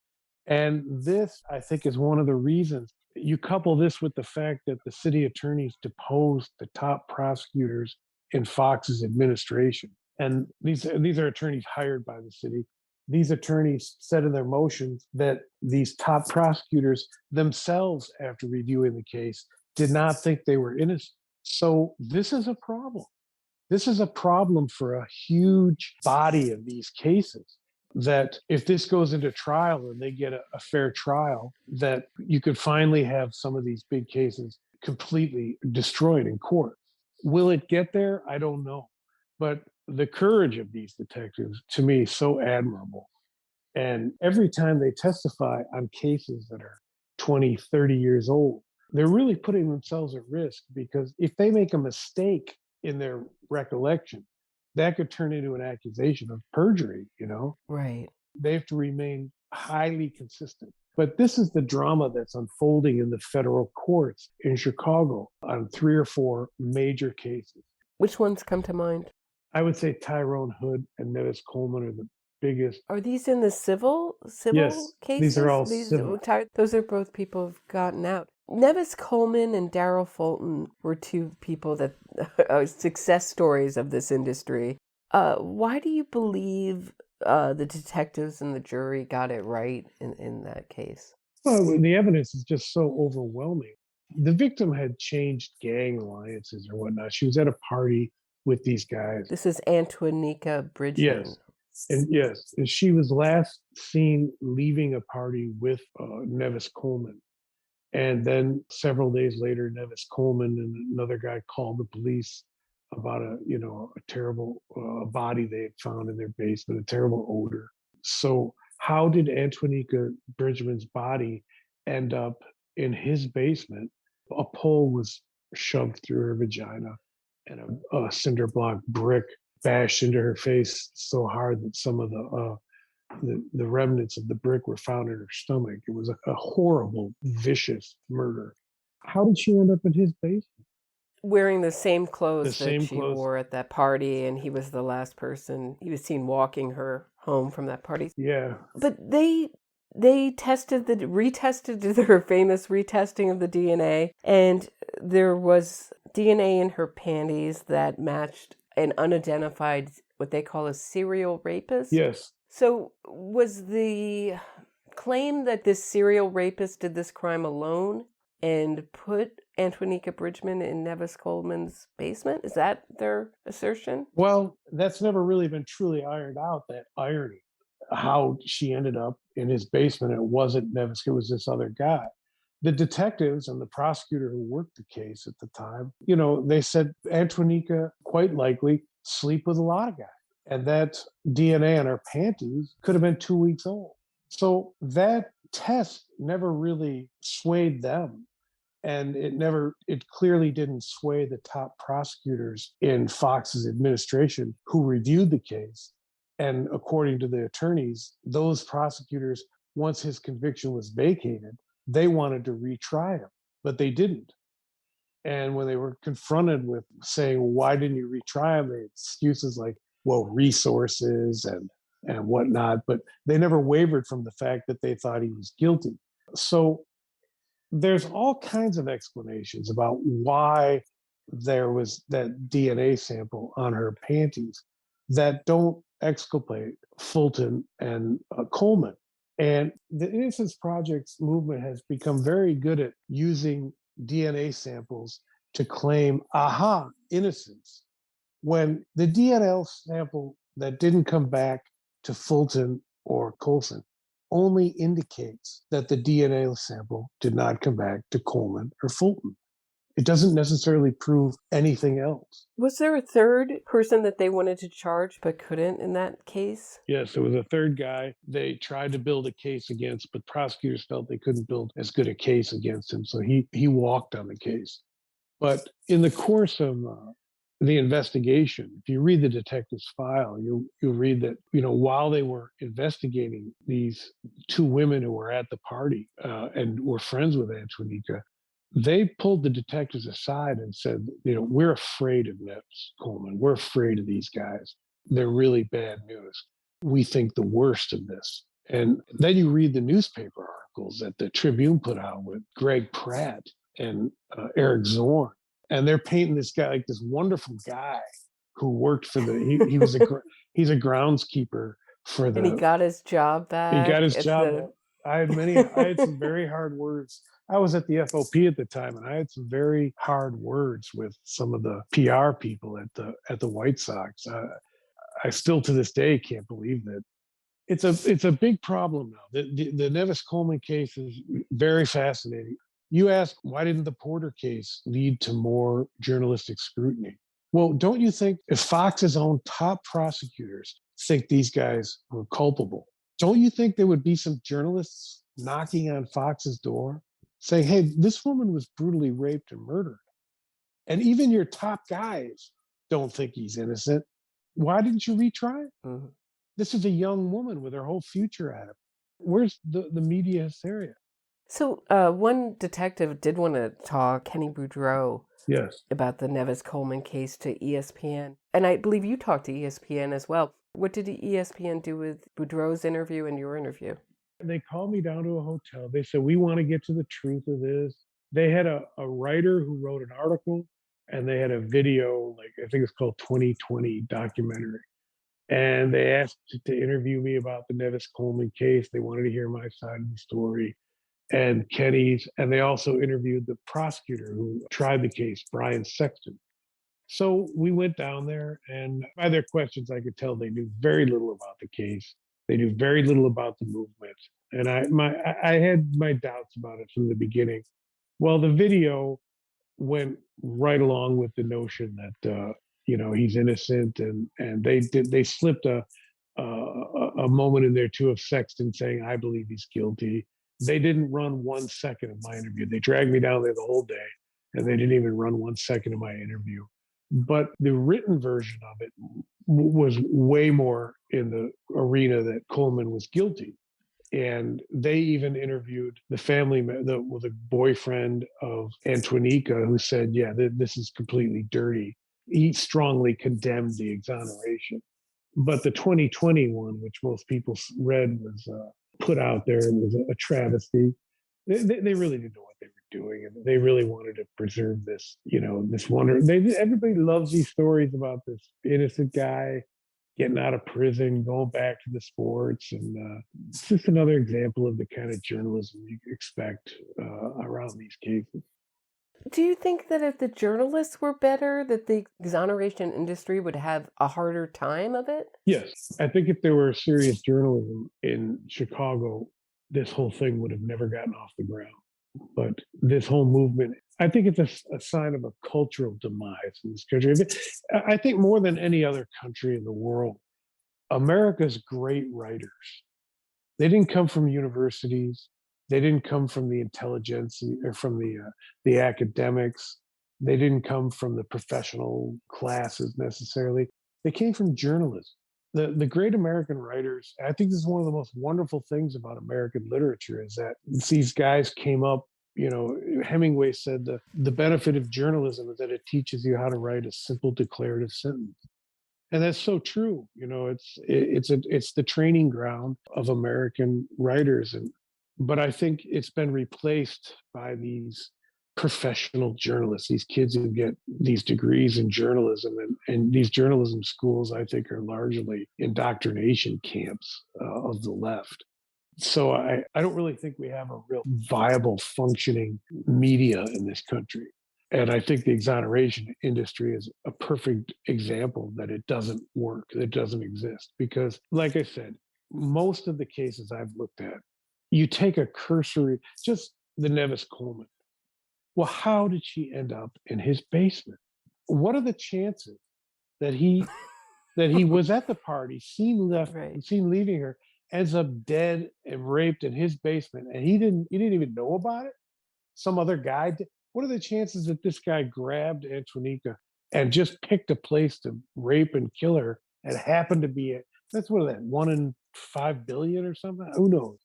And this, I think, is one of the reasons. You couple this with the fact that the city attorneys deposed the top prosecutors in Fox's administration. And these are attorneys hired by the city. These attorneys said in their motions that these top prosecutors themselves, after reviewing the case, did not think they were innocent. So this is a problem. This is a problem for a huge body of these cases, that if this goes into trial and they get a fair trial, that you could finally have some of these big cases completely destroyed in court. Will it get there? I don't know. But the courage of these detectives, to me, is so admirable. And every time they testify on cases that are 20, 30 years old, they're really putting themselves at risk, because if they make a mistake in their recollection, that could turn into an accusation of perjury. Right. They have to remain highly consistent. But this is the drama that's unfolding in the federal courts in Chicago on 3 or 4 major cases. Which ones come to mind? I would say Tyrone Hood and Nevis Coleman are the biggest. Are these in the civil Yes, cases? these are all civil. Those are both people who've gotten out. Nevis Coleman and Darrell Fulton were two people that are success stories of this industry. Why do you believe the detectives and the jury got it right in that case? Well, the evidence is just so overwhelming. The victim had changed gang alliances or whatnot. She was at a party with these guys. This is Antoinika Bridgman. Yes, and she was last seen leaving a party with Nevis Coleman. And then several days later, Nevis Coleman and another guy called the police about a terrible body they had found in their basement, a terrible odor. So how did Antoinika Bridgman's body end up in his basement? A pole was shoved through her vagina, and a cinder block brick bashed into her face so hard that some of the remnants of the brick were found in her stomach. It was a horrible, vicious murder. How did she end up in his basement? Wearing the same clothes that she wore at that party, and he was the last person. He was seen walking her home from that party. Yeah. But they retested their famous retesting of the DNA, and there was DNA in her panties that matched an unidentified, what they call a serial rapist. Yes. So was the claim that this serial rapist did this crime alone and put Antoinika Bridgman in Nevis Coleman's basement? Is that their assertion? Well, that's never really been truly ironed out, that irony, how she ended up in his basement. It wasn't Nevis, it was this other guy. The detectives and the prosecutor who worked the case at the time, they said Antoinika quite likely sleep with a lot of guys. And that DNA on her panties could have been 2 weeks old. So that test never really swayed them. And it clearly didn't sway the top prosecutors in Fox's administration who reviewed the case. And according to the attorneys, those prosecutors, once his conviction was vacated, they wanted to retry him, but they didn't. And when they were confronted with saying, why didn't you retry him? They had excuses like, well, resources and whatnot, but they never wavered from the fact that they thought he was guilty. So there's all kinds of explanations about why there was that DNA sample on her panties that don't exculpate Fulton and Coleman. And the Innocence Project's movement has become very good at using DNA samples to claim, aha, innocence. When the DNA sample that didn't come back to Fulton or Colson only indicates that the DNA sample did not come back to Coleman or Fulton. It doesn't necessarily prove anything else. Was there a third person that they wanted to charge but couldn't in that case? Yes, there was a third guy they tried to build a case against, but prosecutors felt they couldn't build as good a case against him. So he walked on the case. But in the course of the investigation, if you read the detective's file, you'll read that, while they were investigating these two women who were at the party and were friends with Antonica, they pulled the detectives aside and said, we're afraid of Nevis Coleman. We're afraid of these guys. They're really bad news. We think the worst of this. And then you read the newspaper articles that the Tribune put out with Greg Pratt and Eric Zorn. And they're painting this guy like this wonderful guy who worked for he's a groundskeeper for the. And he got his job back. He got his job. I had some very hard words. I was at the FOP at the time, and I had some very hard words with some of the PR people at the White Sox. I still to this day can't believe that. It's a big problem now. The Nevis Coleman case is very fascinating. You ask, why didn't the Porter case lead to more journalistic scrutiny? Well, don't you think if Fox's own top prosecutors think these guys were culpable, don't you think there would be some journalists knocking on Fox's door saying, hey, this woman was brutally raped and murdered? And even your top guys don't think he's innocent. Why didn't you retry it? Mm-hmm. This is a young woman with her whole future at him. Where's the media hysteria? So one detective did want to talk, Kenny Boudreau, yes, about the Nevis Coleman case to ESPN. And I believe you talked to ESPN as well. What did ESPN do with Boudreau's interview and your interview? They called me down to a hotel. They said, we want to get to the truth of this. They had a writer who wrote an article, and they had a video, I think it's called 2020 documentary. And they asked to interview me about the Nevis Coleman case. They wanted to hear my side of the story. And Kenny's, and they also interviewed the prosecutor who tried the case, Brian Sexton. So we went down there, and by their questions, I could tell they knew very little about the case. They knew very little about the movement. And I had my doubts about it from the beginning. Well, the video went right along with the notion that, he's innocent, and they slipped a moment in there too of Sexton saying, I believe he's guilty. They didn't run 1 second of my interview. They dragged me down there the whole day, and they didn't even run 1 second of my interview. But the written version of it was way more in the arena that Coleman was guilty. And they even interviewed the family, the boyfriend of Antonica, who said, yeah, this is completely dirty. He strongly condemned the exoneration. But the 2020 one, which most people read, was put out there and was a travesty. They really didn't know what they were doing, and they really wanted to preserve this, this wonder. Everybody loves these stories about this innocent guy getting out of prison, going back to the sports, and it's just another example of the kind of journalism you expect around these cases. Do you think that if the journalists were better, that the exoneration industry would have a harder time of it? Yes. I think if there were serious journalism in Chicago, this whole thing would have never gotten off the ground. But this whole movement, I think it's a sign of a cultural demise in this country. I think more than any other country in the world, America's great writers, they didn't come from universities. They didn't come from the intelligentsia or from the academics. They didn't come from the professional classes necessarily. They came from journalism. The great American writers, I think this is one of the most wonderful things about American literature is that these guys came up, Hemingway said the benefit of journalism is that it teaches you how to write a simple declarative sentence. And that's so true. It's the training ground of American writers. But I think it's been replaced by these professional journalists, these kids who get these degrees in journalism, and these journalism schools, I think, are largely indoctrination camps of the left. So I don't really think we have a real viable functioning media in this country. And I think the exoneration industry is a perfect example that it doesn't work, that it doesn't exist. Because, like I said, most of the cases I've looked at, you take a cursory, just the Nevis Coleman. Well, how did she end up in his basement? What are the chances that he was at the party, seen leaving her, ends up dead and raped in his basement, and he didn't even know about it? Some other guy did. What are the chances that this guy grabbed Antonica and just picked a place to rape and kill her and happened to be that's what is that, 1 in 5 billion or something? Who knows?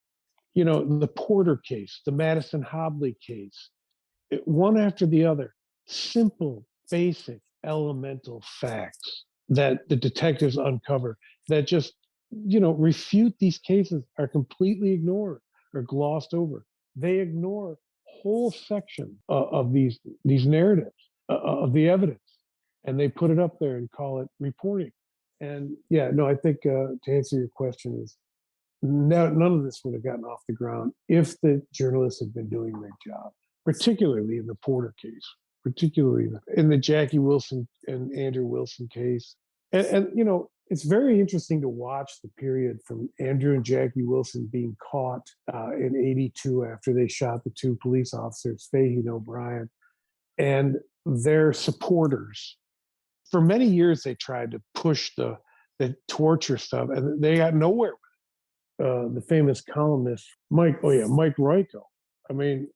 The Porter case, the Madison Hobley case, one after the other, simple, basic, elemental facts that the detectives uncover that just, refute these cases are completely ignored or glossed over. They ignore whole section of these narratives of the evidence, and they put it up there and call it reporting. And I think to answer your question is none of this would have gotten off the ground if the journalists had been doing their job, particularly in the Porter case, particularly in the Jackie Wilson and Andrew Wilson case. And it's very interesting to watch the period from Andrew and Jackie Wilson being caught in '82 after they shot the 2 police officers, Fahey and O'Brien, and their supporters. For many years, they tried to push the torture stuff, and they got nowhere with it. The famous columnist, Mike Royko. I mean,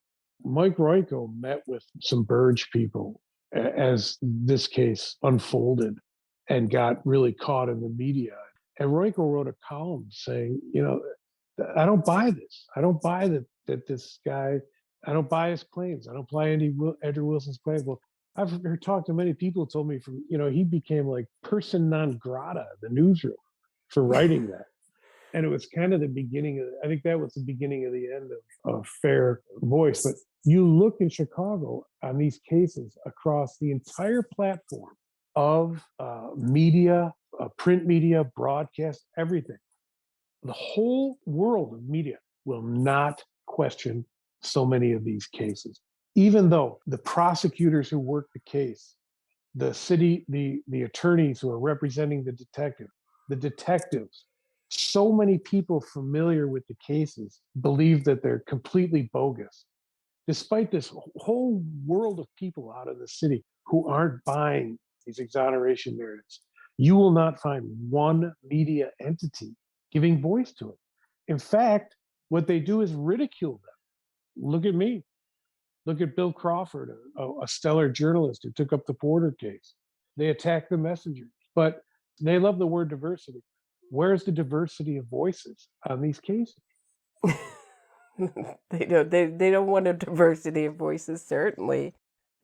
Mike Royko met with some Burge people as this case unfolded and got really caught in the media. And Royko wrote a column saying, I don't buy this. I don't buy that this guy, I don't buy his claims. I don't buy Andrew Wilson's claims. Well, I've talked to many people who told me he became like person non grata in the newsroom for writing that. And it was kind of the beginning I think that was the beginning of the end of Fair Voice. But you look in Chicago on these cases across the entire platform of media, print media, broadcast, everything. The whole world of media will not question so many of these cases, even though the prosecutors who work the case, the attorneys who are representing the detectives, so many people familiar with the cases believe that they're completely bogus, despite this whole world of people out in the city who aren't buying these exoneration narratives. You will not find one media entity giving voice to it. In fact, what they do is ridicule them. Look at me. Look at Bill Crawford, a stellar journalist who took up the Porter case. They attack the messengers, but they love the word diversity. Where's the diversity of voices on these cases? They don't want a diversity of voices, certainly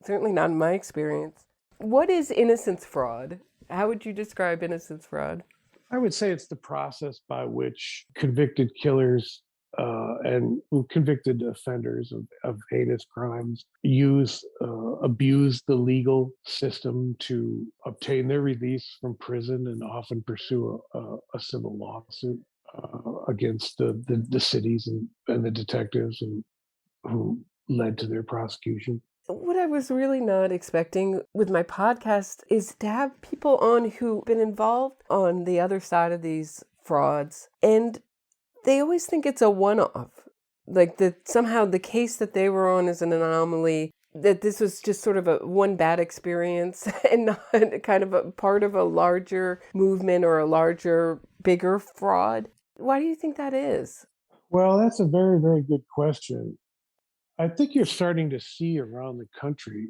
not in my experience. What is innocence fraud? How would you describe innocence fraud? I would say it's the process by which convicted killers and convicted offenders of heinous crimes abuse the legal system to obtain their release from prison and often pursue a civil lawsuit against the cities and the detectives who led to their prosecution. What I was really not expecting with my podcast is to have people on who've been involved on the other side of these frauds, and they always think it's a one-off. Like that somehow the case that they were on is an anomaly. That this was just sort of a one bad experience and not kind of a part of a larger movement or a larger, bigger fraud? Why do you think that is? Well, that's a very, very good question. I think you're starting to see around the country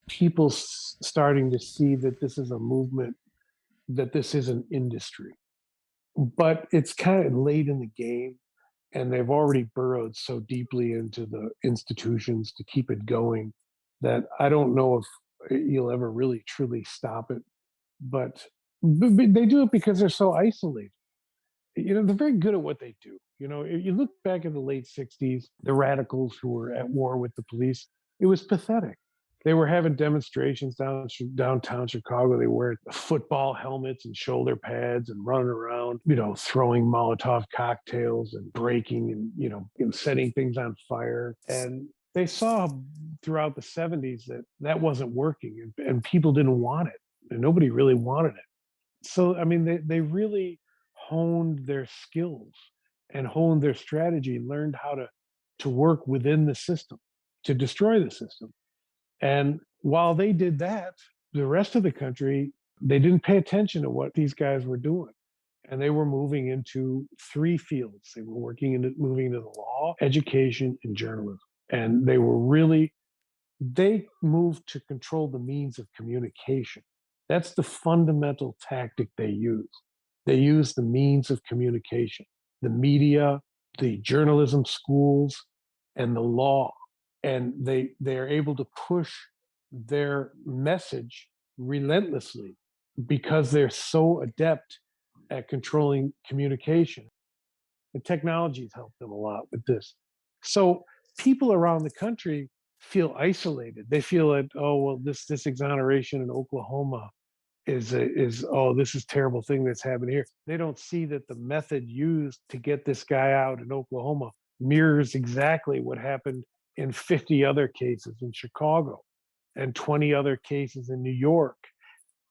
people starting to see that this is a movement, that this is an industry, but it's kind of late in the game, and they've already burrowed so deeply into the institutions to keep it going that I don't know if you'll ever really truly stop it. But they do it because they're so isolated. They're very good at what they do. If you look back in the late 60s, the radicals who were at war with the police, it was pathetic. They were having demonstrations downtown Chicago. They wear football helmets and shoulder pads and running around, throwing Molotov cocktails and breaking and setting things on fire. And they saw throughout the 70s that that wasn't working, and people didn't want it, and nobody really wanted it. So, I mean, they really honed their skills and honed their strategy, learned how to work within the system, to destroy the system. And while they did that, the rest of the country, they didn't pay attention to what these guys were doing. And they were moving into three fields. They were moving into the law, education, and journalism. And they moved to control the means of communication. That's the fundamental tactic they use. They use the means of communication, the media, the journalism schools, and the law. And they are able to push their message relentlessly because they're so adept at controlling communication. And technology has helped them a lot with this. So people around the country feel isolated. They feel that, oh well, this exoneration in Oklahoma is this is a terrible thing that's happened here. They don't see that the method used to get this guy out in Oklahoma mirrors exactly what happened in 50 other cases in Chicago and 20 other cases in New York.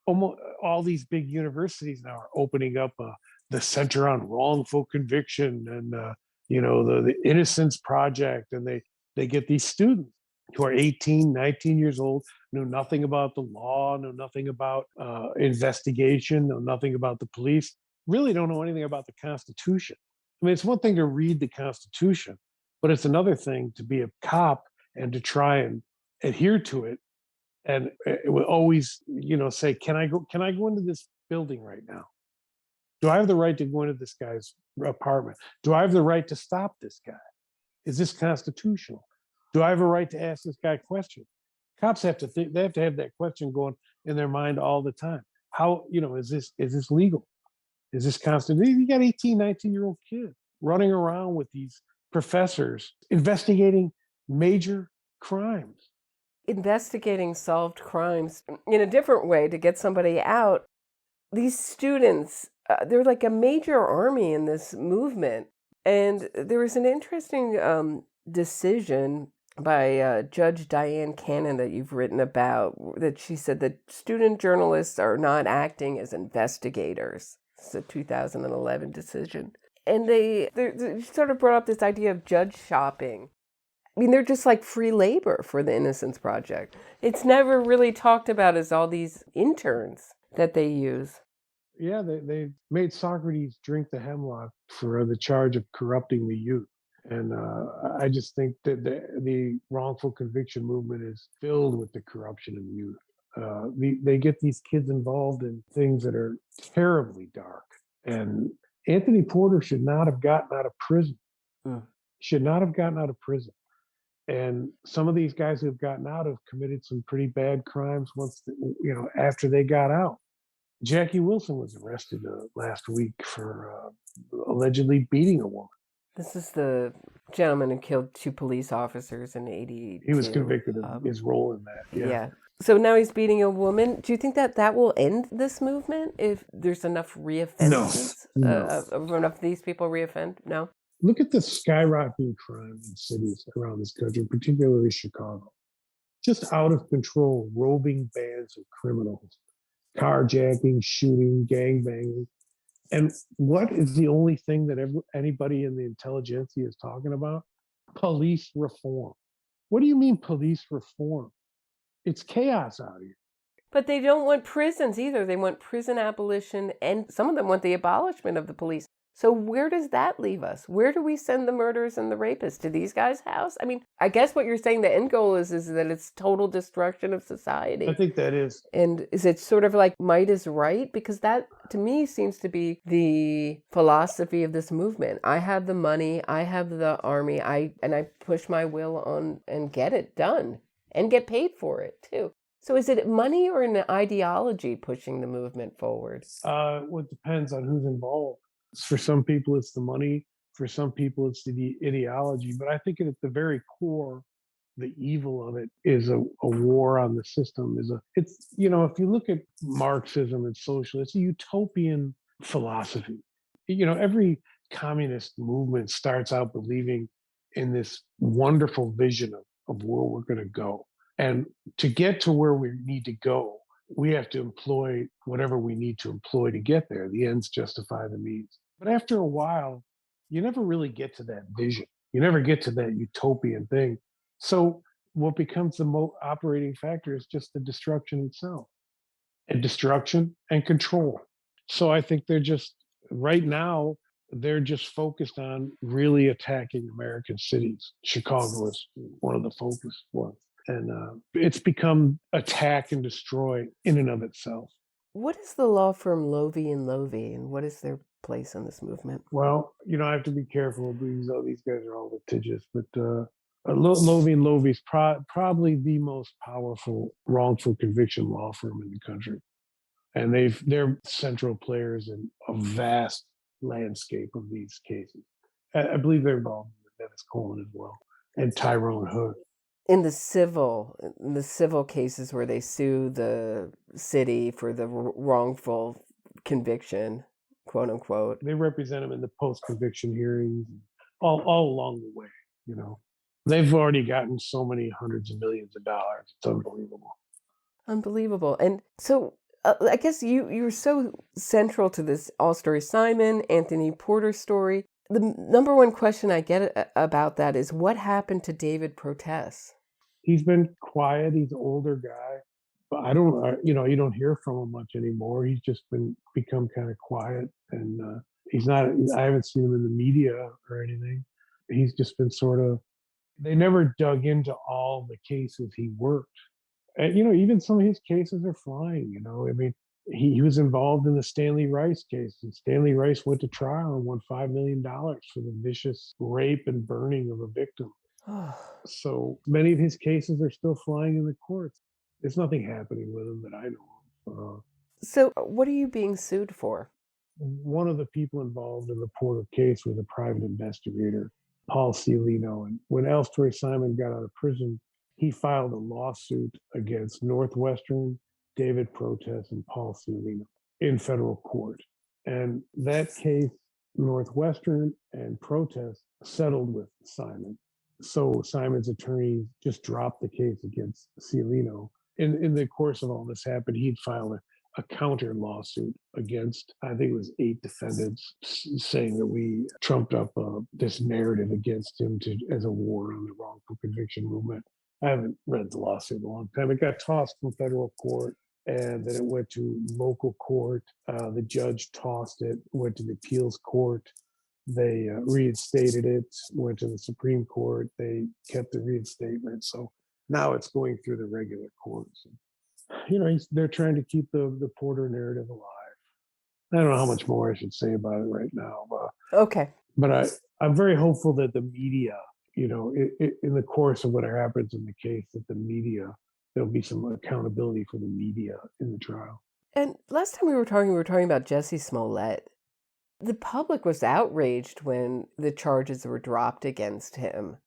Almost all these big universities now are opening up the Center on Wrongful Conviction and the Innocence Project, and they get these students who are 18, 19 years old, know nothing about the law, know nothing about investigation, know nothing about the police, really don't know anything about the Constitution. I mean, it's one thing to read the Constitution, but it's another thing to be a cop and to try and adhere to it. And it will always, say, can I go into this building right now? Do I have the right to go into this guy's apartment? Do I have the right to stop this guy? Is this constitutional? Do I have a right to ask this guy questions? Cops have to think, they have to have that question going in their mind all the time. How, is this legal? Is this constitutional? You got 18, 19-year-old kids running around with these professors investigating major crimes. Investigating solved crimes in a different way to get somebody out. These students, they're like a major army in this movement. And there was an interesting decision by Judge Diane Cannon that you've written about, that she said that student journalists are not acting as investigators. It's a 2011 decision. And they sort of brought up this idea of judge shopping. I mean, they're just like free labor for the Innocence Project. It's never really talked about as all these interns that they use. Yeah, they made Socrates drink the hemlock for the charge of corrupting the youth. And I just think that the wrongful conviction movement is filled with the corruption of youth. They get these kids involved in things that are terribly dark. And Anthony Porter should not have gotten out of prison. Should not have gotten out of prison. And some of these guys who have gotten out have committed some pretty bad crimes after they got out. Jackie Wilson was arrested last week for allegedly beating a woman. This is the gentleman who killed 2 police officers in 1982. He was convicted of his role in that. Yeah. So now he's beating a woman. Do you think that will end this movement if there's enough reoffenses? No. Enough of these people reoffend? No? Look at the skyrocketing crime in cities around this country, particularly Chicago. Just out of control, roving bands of criminals, carjacking, shooting, gangbanging. And what is the only thing that anybody in the intelligentsia is talking about? Police reform. What do you mean police reform? It's chaos out here. But they don't want prisons either. They want prison abolition, and some of them want the abolishment of the police. So where does that leave us? Where do we send the murderers and the rapists? To these guys' house? I mean, I guess what you're saying the end goal is that it's total destruction of society. I think that is. And is it sort of like might is right? Because that, to me, seems to be the philosophy of this movement. I have the money, I have the army, I push my will on and get it done and get paid for it too. So is it money or an ideology pushing the movement forward? Well, it depends on who's involved. For some people, it's the money. For some people, it's the ideology. But I think at the very core, the evil of it is a war on the system. It's if you look at Marxism and socialism, it's a utopian philosophy. Every communist movement starts out believing in this wonderful vision of where we're going to go. And to get to where we need to go, we have to employ whatever we need to employ to get there. The ends justify the means. But after a while, you never really get to that vision. You never get to that utopian thing. So what becomes the operating factor is just the destruction itself, and destruction and control. So I think right now, they're just focused on really attacking American cities. Chicago is one of the focus ones. And it's become attack and destroy in and of itself. What is the law firm Lovey and Lovey, and what is their place in this movement? Well, I have to be careful because these guys are all litigious, but Lovey and Lovey is probably the most powerful wrongful conviction law firm in the country. And they're central players in a vast landscape of these cases. I believe they're involved in Nevis Coleman as well, and Tyrone Hood. In the civil cases where they sue the city for the wrongful conviction, quote unquote, they represent them in the post-conviction hearings, all along the way. They've already gotten so many hundreds of millions of dollars. It's unbelievable. And so I guess you're so central to this All Story Simon, Anthony Porter story. The number one question I get about that is what happened to David Protest? He's been quiet. He's an older guy, but you don't hear from him much anymore. He's just become kind of quiet, and he's not. I haven't seen him in the media or anything. He's just been they never dug into all the cases he worked. And, even some of his cases are flying, I mean, he was involved in the Stanley Rice case, and Stanley Rice went to trial and won $5 million for the vicious rape and burning of a victim. So many of his cases are still flying in the courts. There's nothing happening with him that I know of. So what are you being sued for? One of the people involved in the Porter case was a private investigator, Paul Cialino. And when All Story Simon got out of prison, he filed a lawsuit against Northwestern, David Protest, and Paul Cialino in federal court. And that case, Northwestern and Protest settled with Simon. So Simon's attorney just dropped the case against Cialino. In the course of all this happened, he'd filed a counter lawsuit against, I think it was 8 defendants, saying that we trumped up this narrative against him as a war on the wrongful conviction movement. I haven't read the lawsuit in a long time. It got tossed from federal court, and then it went to local court. The judge tossed it, went to the appeals court. They reinstated it, went to the Supreme Court. They kept the reinstatement. So now it's going through the regular courts. They're trying to keep the Porter narrative alive. I don't know how much more I should say about it right now. Okay. But I'm very hopeful that the media, in the course of what happens in the case, that the media, there'll be some accountability for the media in the trial. And last time we were talking about Jussie Smollett. The public was outraged when the charges were dropped against him.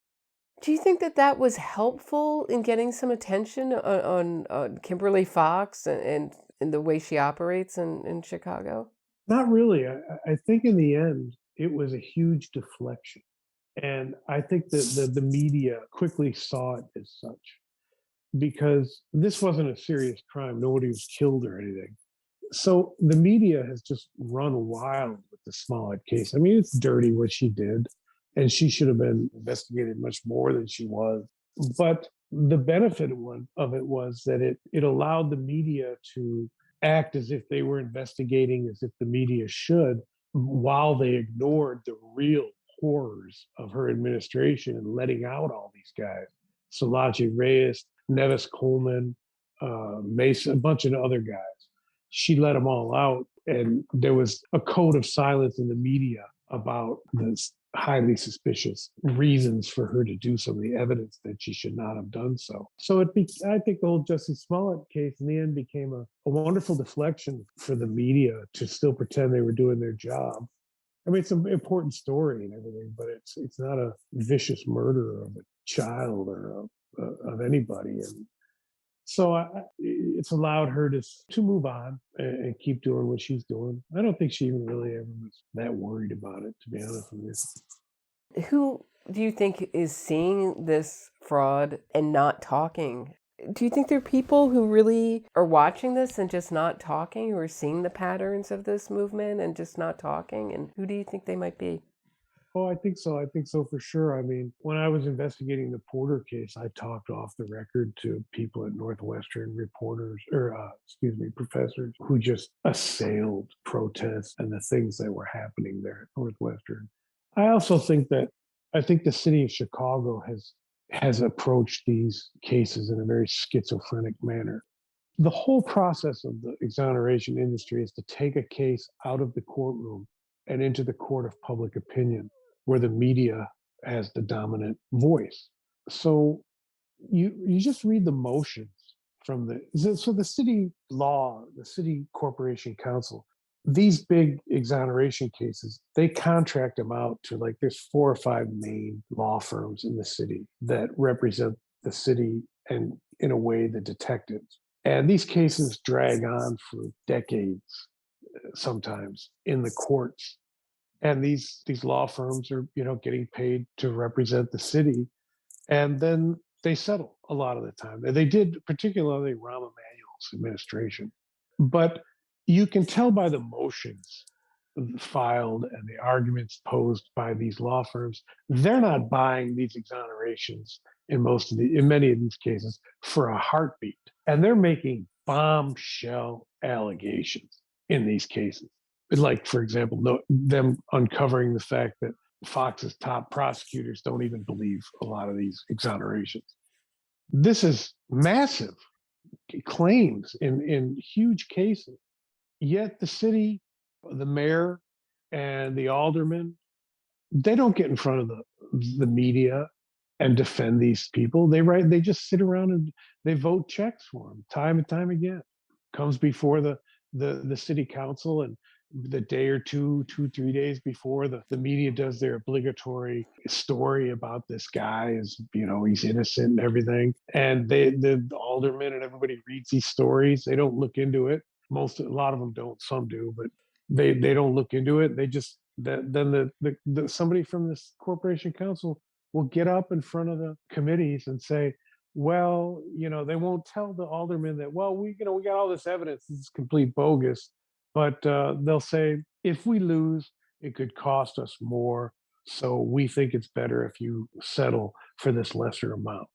Do you think that was helpful in getting some attention on Kimberly Fox and the way she operates in Chicago? Not really. I think in the end, it was a huge deflection. And I think that the media quickly saw it as such, because this wasn't a serious crime. Nobody was killed or anything. So the media has just run wild with the Smollett case. I mean, it's dirty what she did, and she should have been investigated much more than she was. But the benefit of it was that it allowed the media to act as if they were investigating, as if the media should, while they ignored the real horrors of her administration and letting out all these guys. Salachi Reyes, Nevis Coleman, Mason, a bunch of other guys. She let them all out. And there was a code of silence in the media about this highly suspicious reasons for her to do some of the evidence that she should not have done so. So I think the whole Jussie Smollett case in the end became a wonderful deflection for the media to still pretend they were doing their job. I mean, it's an important story and everything, but it's not a vicious murder of a child or of anybody. And so it's allowed her to move on and keep doing what she's doing. I don't think she even really ever was that worried about it, to be honest with you. Who do you think is seeing this fraud and not talking? Do you think there are people who really are watching this and just not talking, who are seeing the patterns of this movement and just not talking? And who do you think they might be? Oh, I think so. I think so for sure. I mean, when I was investigating the Porter case, I talked off the record to people at Northwestern, reporters, or professors who just assailed protests and the things that were happening there at Northwestern. I also think the city of Chicago has approached these cases in a very schizophrenic manner. The whole process of the exoneration industry is to take a case out of the courtroom and into the court of public opinion, where the media has the dominant voice. So you just read the motions from the city law, the city corporation council. These big exoneration cases, they contract them out to, like, there's 4 or 5 main law firms in the city that represent the city and, in a way, the detectives. And these cases drag on for decades, sometimes in the courts. And these law firms are, getting paid to represent the city, and then they settle a lot of the time. They did, particularly Rahm Emanuel's administration. But you can tell by the motions filed and the arguments posed by these law firms, they're not buying these exonerations in many of these cases for a heartbeat. And they're making bombshell allegations in these cases. Like, for example, them uncovering the fact that Fox's top prosecutors don't even believe a lot of these exonerations. This is massive claims in huge cases. Yet the city, the mayor, and the aldermen, they don't get in front of the media and defend these people. They just sit around and they vote checks for them time and time again. Comes before the city council, and the day or 3 days before, the media does their obligatory story about this guy is, he's innocent and everything. And the aldermen and everybody reads these stories. They don't look into it. A lot of them don't. Some do, but they don't look into it. They just then somebody from this corporation council will get up in front of the committees and say, well, they won't tell the aldermen that, well, we got all this evidence. This is complete bogus. But they'll say, if we lose, it could cost us more. So we think it's better if you settle for this lesser amount.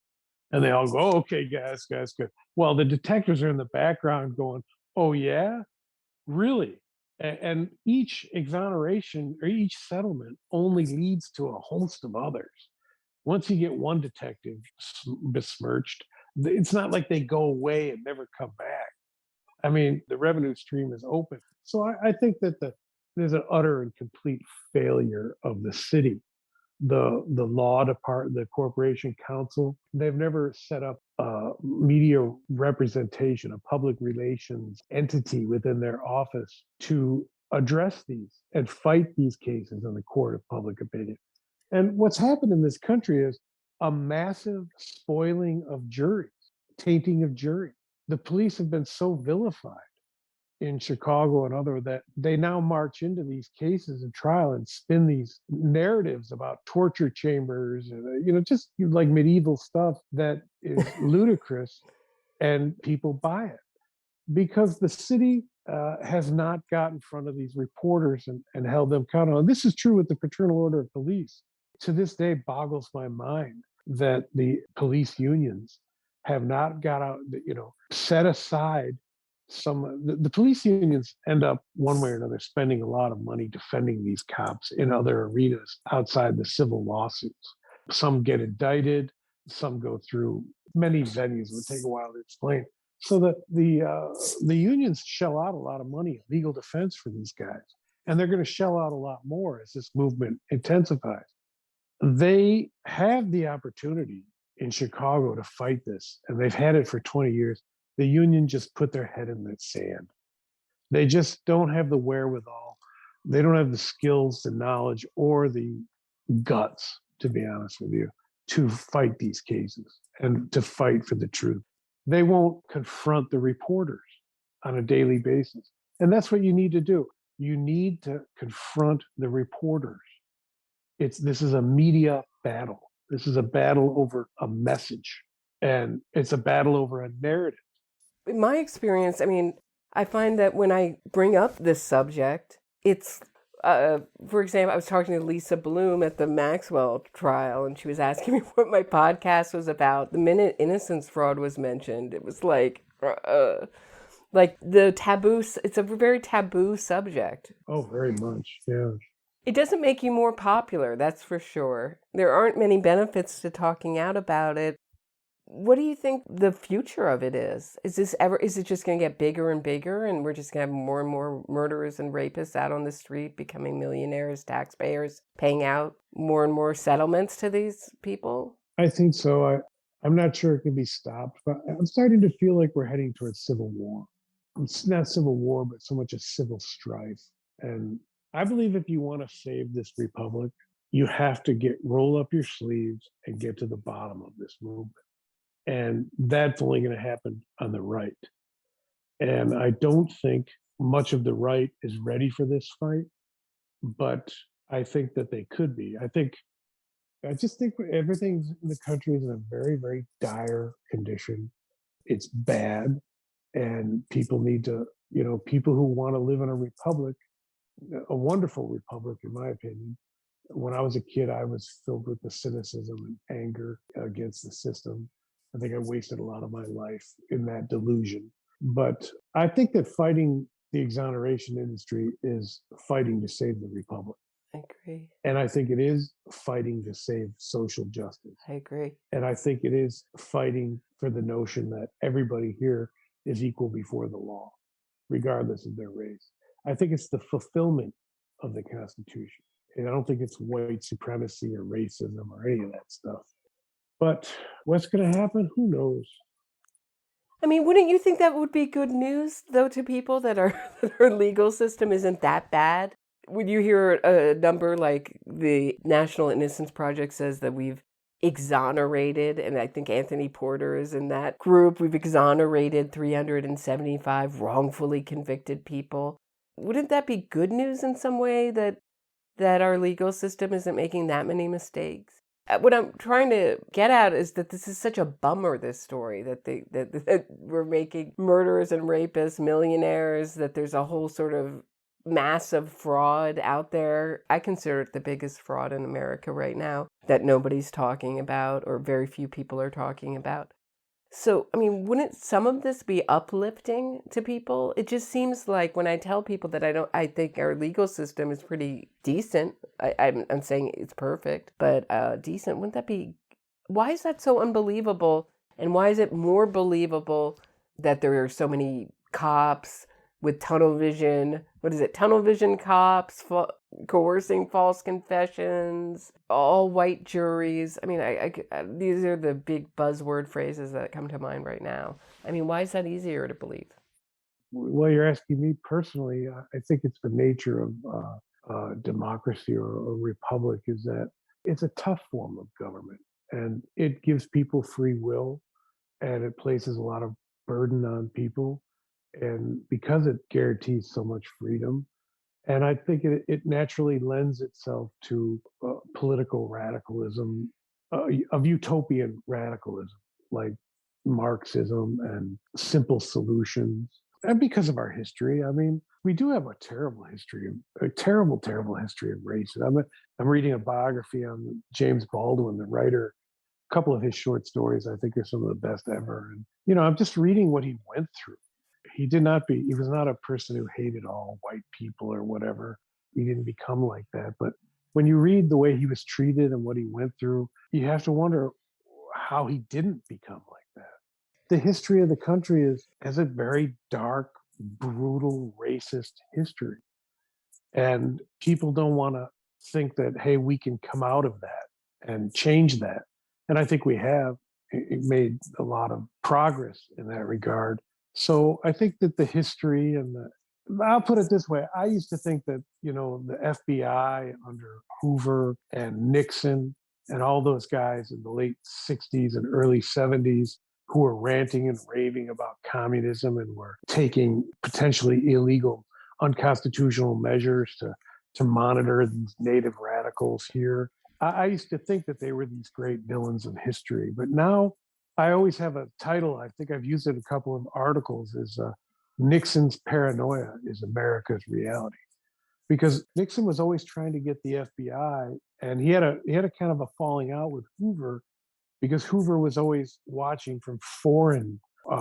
And they all go, oh, okay, guys, good. Well, the detectives are in the background going, oh, yeah, really? And each exoneration or each settlement only leads to a host of others. Once you get one detective besmirched, it's not like they go away and never come back. I mean, the revenue stream is open. So I think that there's an utter and complete failure of the city. The law department, the corporation council, they've never set up a media representation, a public relations entity within their office to address these and fight these cases in the court of public opinion. And what's happened in this country is a massive spoiling of juries, tainting of juries. The police have been so vilified in Chicago and other that they now march into these cases and trial and spin these narratives about torture chambers and just like medieval stuff that is ludicrous, and people buy it because the city has not got in front of these reporters and held them accountable. And this is true with the Fraternal Order of Police. To this day, boggles my mind that the police unions have not got out, set aside the police unions end up one way or another spending a lot of money defending these cops in other arenas outside the civil lawsuits. Some get indicted, some go through many venues. It would take a while to explain. So that the unions shell out a lot of money in legal defense for these guys, and they're going to shell out a lot more as this movement intensifies. They have the opportunity in Chicago to fight this, and they've had it for 20 years. The union just put their head in the sand. They just don't have the wherewithal. They don't have the skills, the knowledge, or the guts, to be honest with you, to fight these cases and to fight for the truth. They won't confront the reporters on a daily basis. And that's what you need to do. You need to confront the reporters. This is a media battle. This is a battle over a message, and it's a battle over a narrative. In my experience, I mean, I find that when I bring up this subject, it's, for example, I was talking to Lisa Bloom at the Maxwell trial, and she was asking me what my podcast was about. The minute innocence fraud was mentioned, it was like the taboo. It's a very taboo subject. Oh, very much, yeah. It doesn't make you more popular, that's for sure. There aren't many benefits to talking out about it. What do you think the future of it is? Is it just going to get bigger and bigger, and we're just going to have more and more murderers and rapists out on the street becoming millionaires, taxpayers, paying out more and more settlements to these people? I think so. I'm not sure it can be stopped, but I'm starting to feel like we're heading towards civil war. It's not civil war, but so much a civil strife. And I believe if you want to save this republic, you have to roll up your sleeves and get to the bottom of this movement. And that's only going to happen on the right. And I don't think much of the right is ready for this fight, but I think that they could be. I just think everything in the country is in a very, very dire condition. It's bad. And people need to, people who want to live in a republic, a wonderful republic, in my opinion. When I was a kid, I was filled with the cynicism and anger against the system. I think I wasted a lot of my life in that delusion. But I think that fighting the exoneration industry is fighting to save the republic. I agree. And I think it is fighting to save social justice. I agree. And I think it is fighting for the notion that everybody here is equal before the law, regardless of their race. I think it's the fulfillment of the Constitution. And I don't think it's white supremacy or racism or any of that stuff. But what's going to happen? Who knows? I mean, wouldn't you think that would be good news, though, to people that our legal system isn't that bad? Would you hear a number like the National Innocence Project says that we've exonerated, and I think Anthony Porter is in that group, we've exonerated 375 wrongfully convicted people. Wouldn't that be good news in some way that our legal system isn't making that many mistakes? What I'm trying to get at is that this is such a bummer, this story, that we're making murderers and rapists millionaires, that there's a whole sort of massive fraud out there. I consider it the biggest fraud in America right now that nobody's talking about, or very few people are talking about. So, I mean, wouldn't some of this be uplifting to people? It just seems like when I tell people that I think our legal system is pretty decent. I'm saying it's perfect, but decent. Wouldn't that be? Why is that so unbelievable? And why is it more believable that there are so many cops with tunnel vision? What is it? Tunnel vision cops coercing false confessions, all white juries. I mean, these are the big buzzword phrases that come to mind right now. I mean, why is that easier to believe? Well, you're asking me personally. I think it's the nature of democracy or a republic is that it's a tough form of government, and it gives people free will, and it places a lot of burden on people. And because it guarantees so much freedom, and I think it naturally lends itself to political radicalism, of utopian radicalism, like Marxism and simple solutions. And because of our history, I mean, we do have a terrible history, a terrible, terrible history of racism. I'm reading a biography on James Baldwin, the writer, couple of his short stories, I think, are some of the best ever. And, I'm just reading what he went through. He was not a person who hated all white people or whatever. He didn't become like that. But when you read the way he was treated and what he went through, you have to wonder how he didn't become like that. The history of the country has a very dark, brutal, racist history. And people don't want to think that, hey, we can come out of that and change that. And I think we have. It made a lot of progress in that regard. So I think that the history I'll put it this way. I used to think that, the FBI under Hoover and Nixon and all those guys in the late 60s and early 70s who were ranting and raving about communism and were taking potentially illegal, unconstitutional measures to monitor these native radicals here. I used to think that they were these great villains of history, but now I always have a title. I think I've used it in a couple of articles. Is Nixon's paranoia is America's reality, because Nixon was always trying to get the FBI, and he had a kind of a falling out with Hoover, because Hoover was always watching from foreign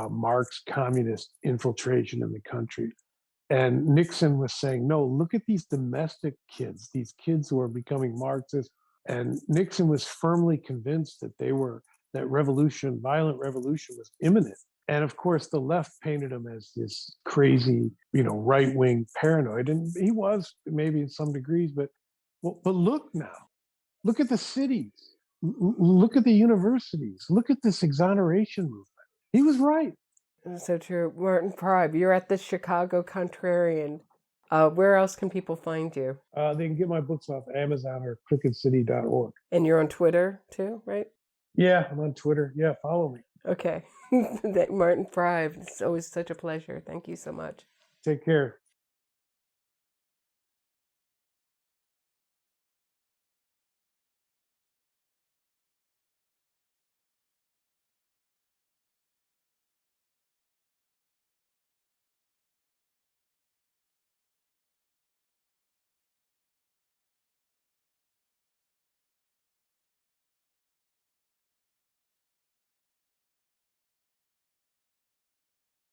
Marx communist infiltration in the country. And Nixon was saying, no, look at these domestic kids, these kids who are becoming Marxists. And Nixon was firmly convinced that that violent revolution was imminent. And of course, the left painted him as this crazy, right-wing paranoid. And he was, maybe in some degrees, but look now, look at the cities, look at the universities, look at this exoneration movement. He was right. So true. Martin Preib, you're at the Chicago Contrarian. Where else can people find you? They can get my books off Amazon or crookedcity.org. And you're on Twitter too, right? Yeah, I'm on Twitter. Yeah, follow me. Okay. Martin Preib, it's always such a pleasure. Thank you so much. Take care.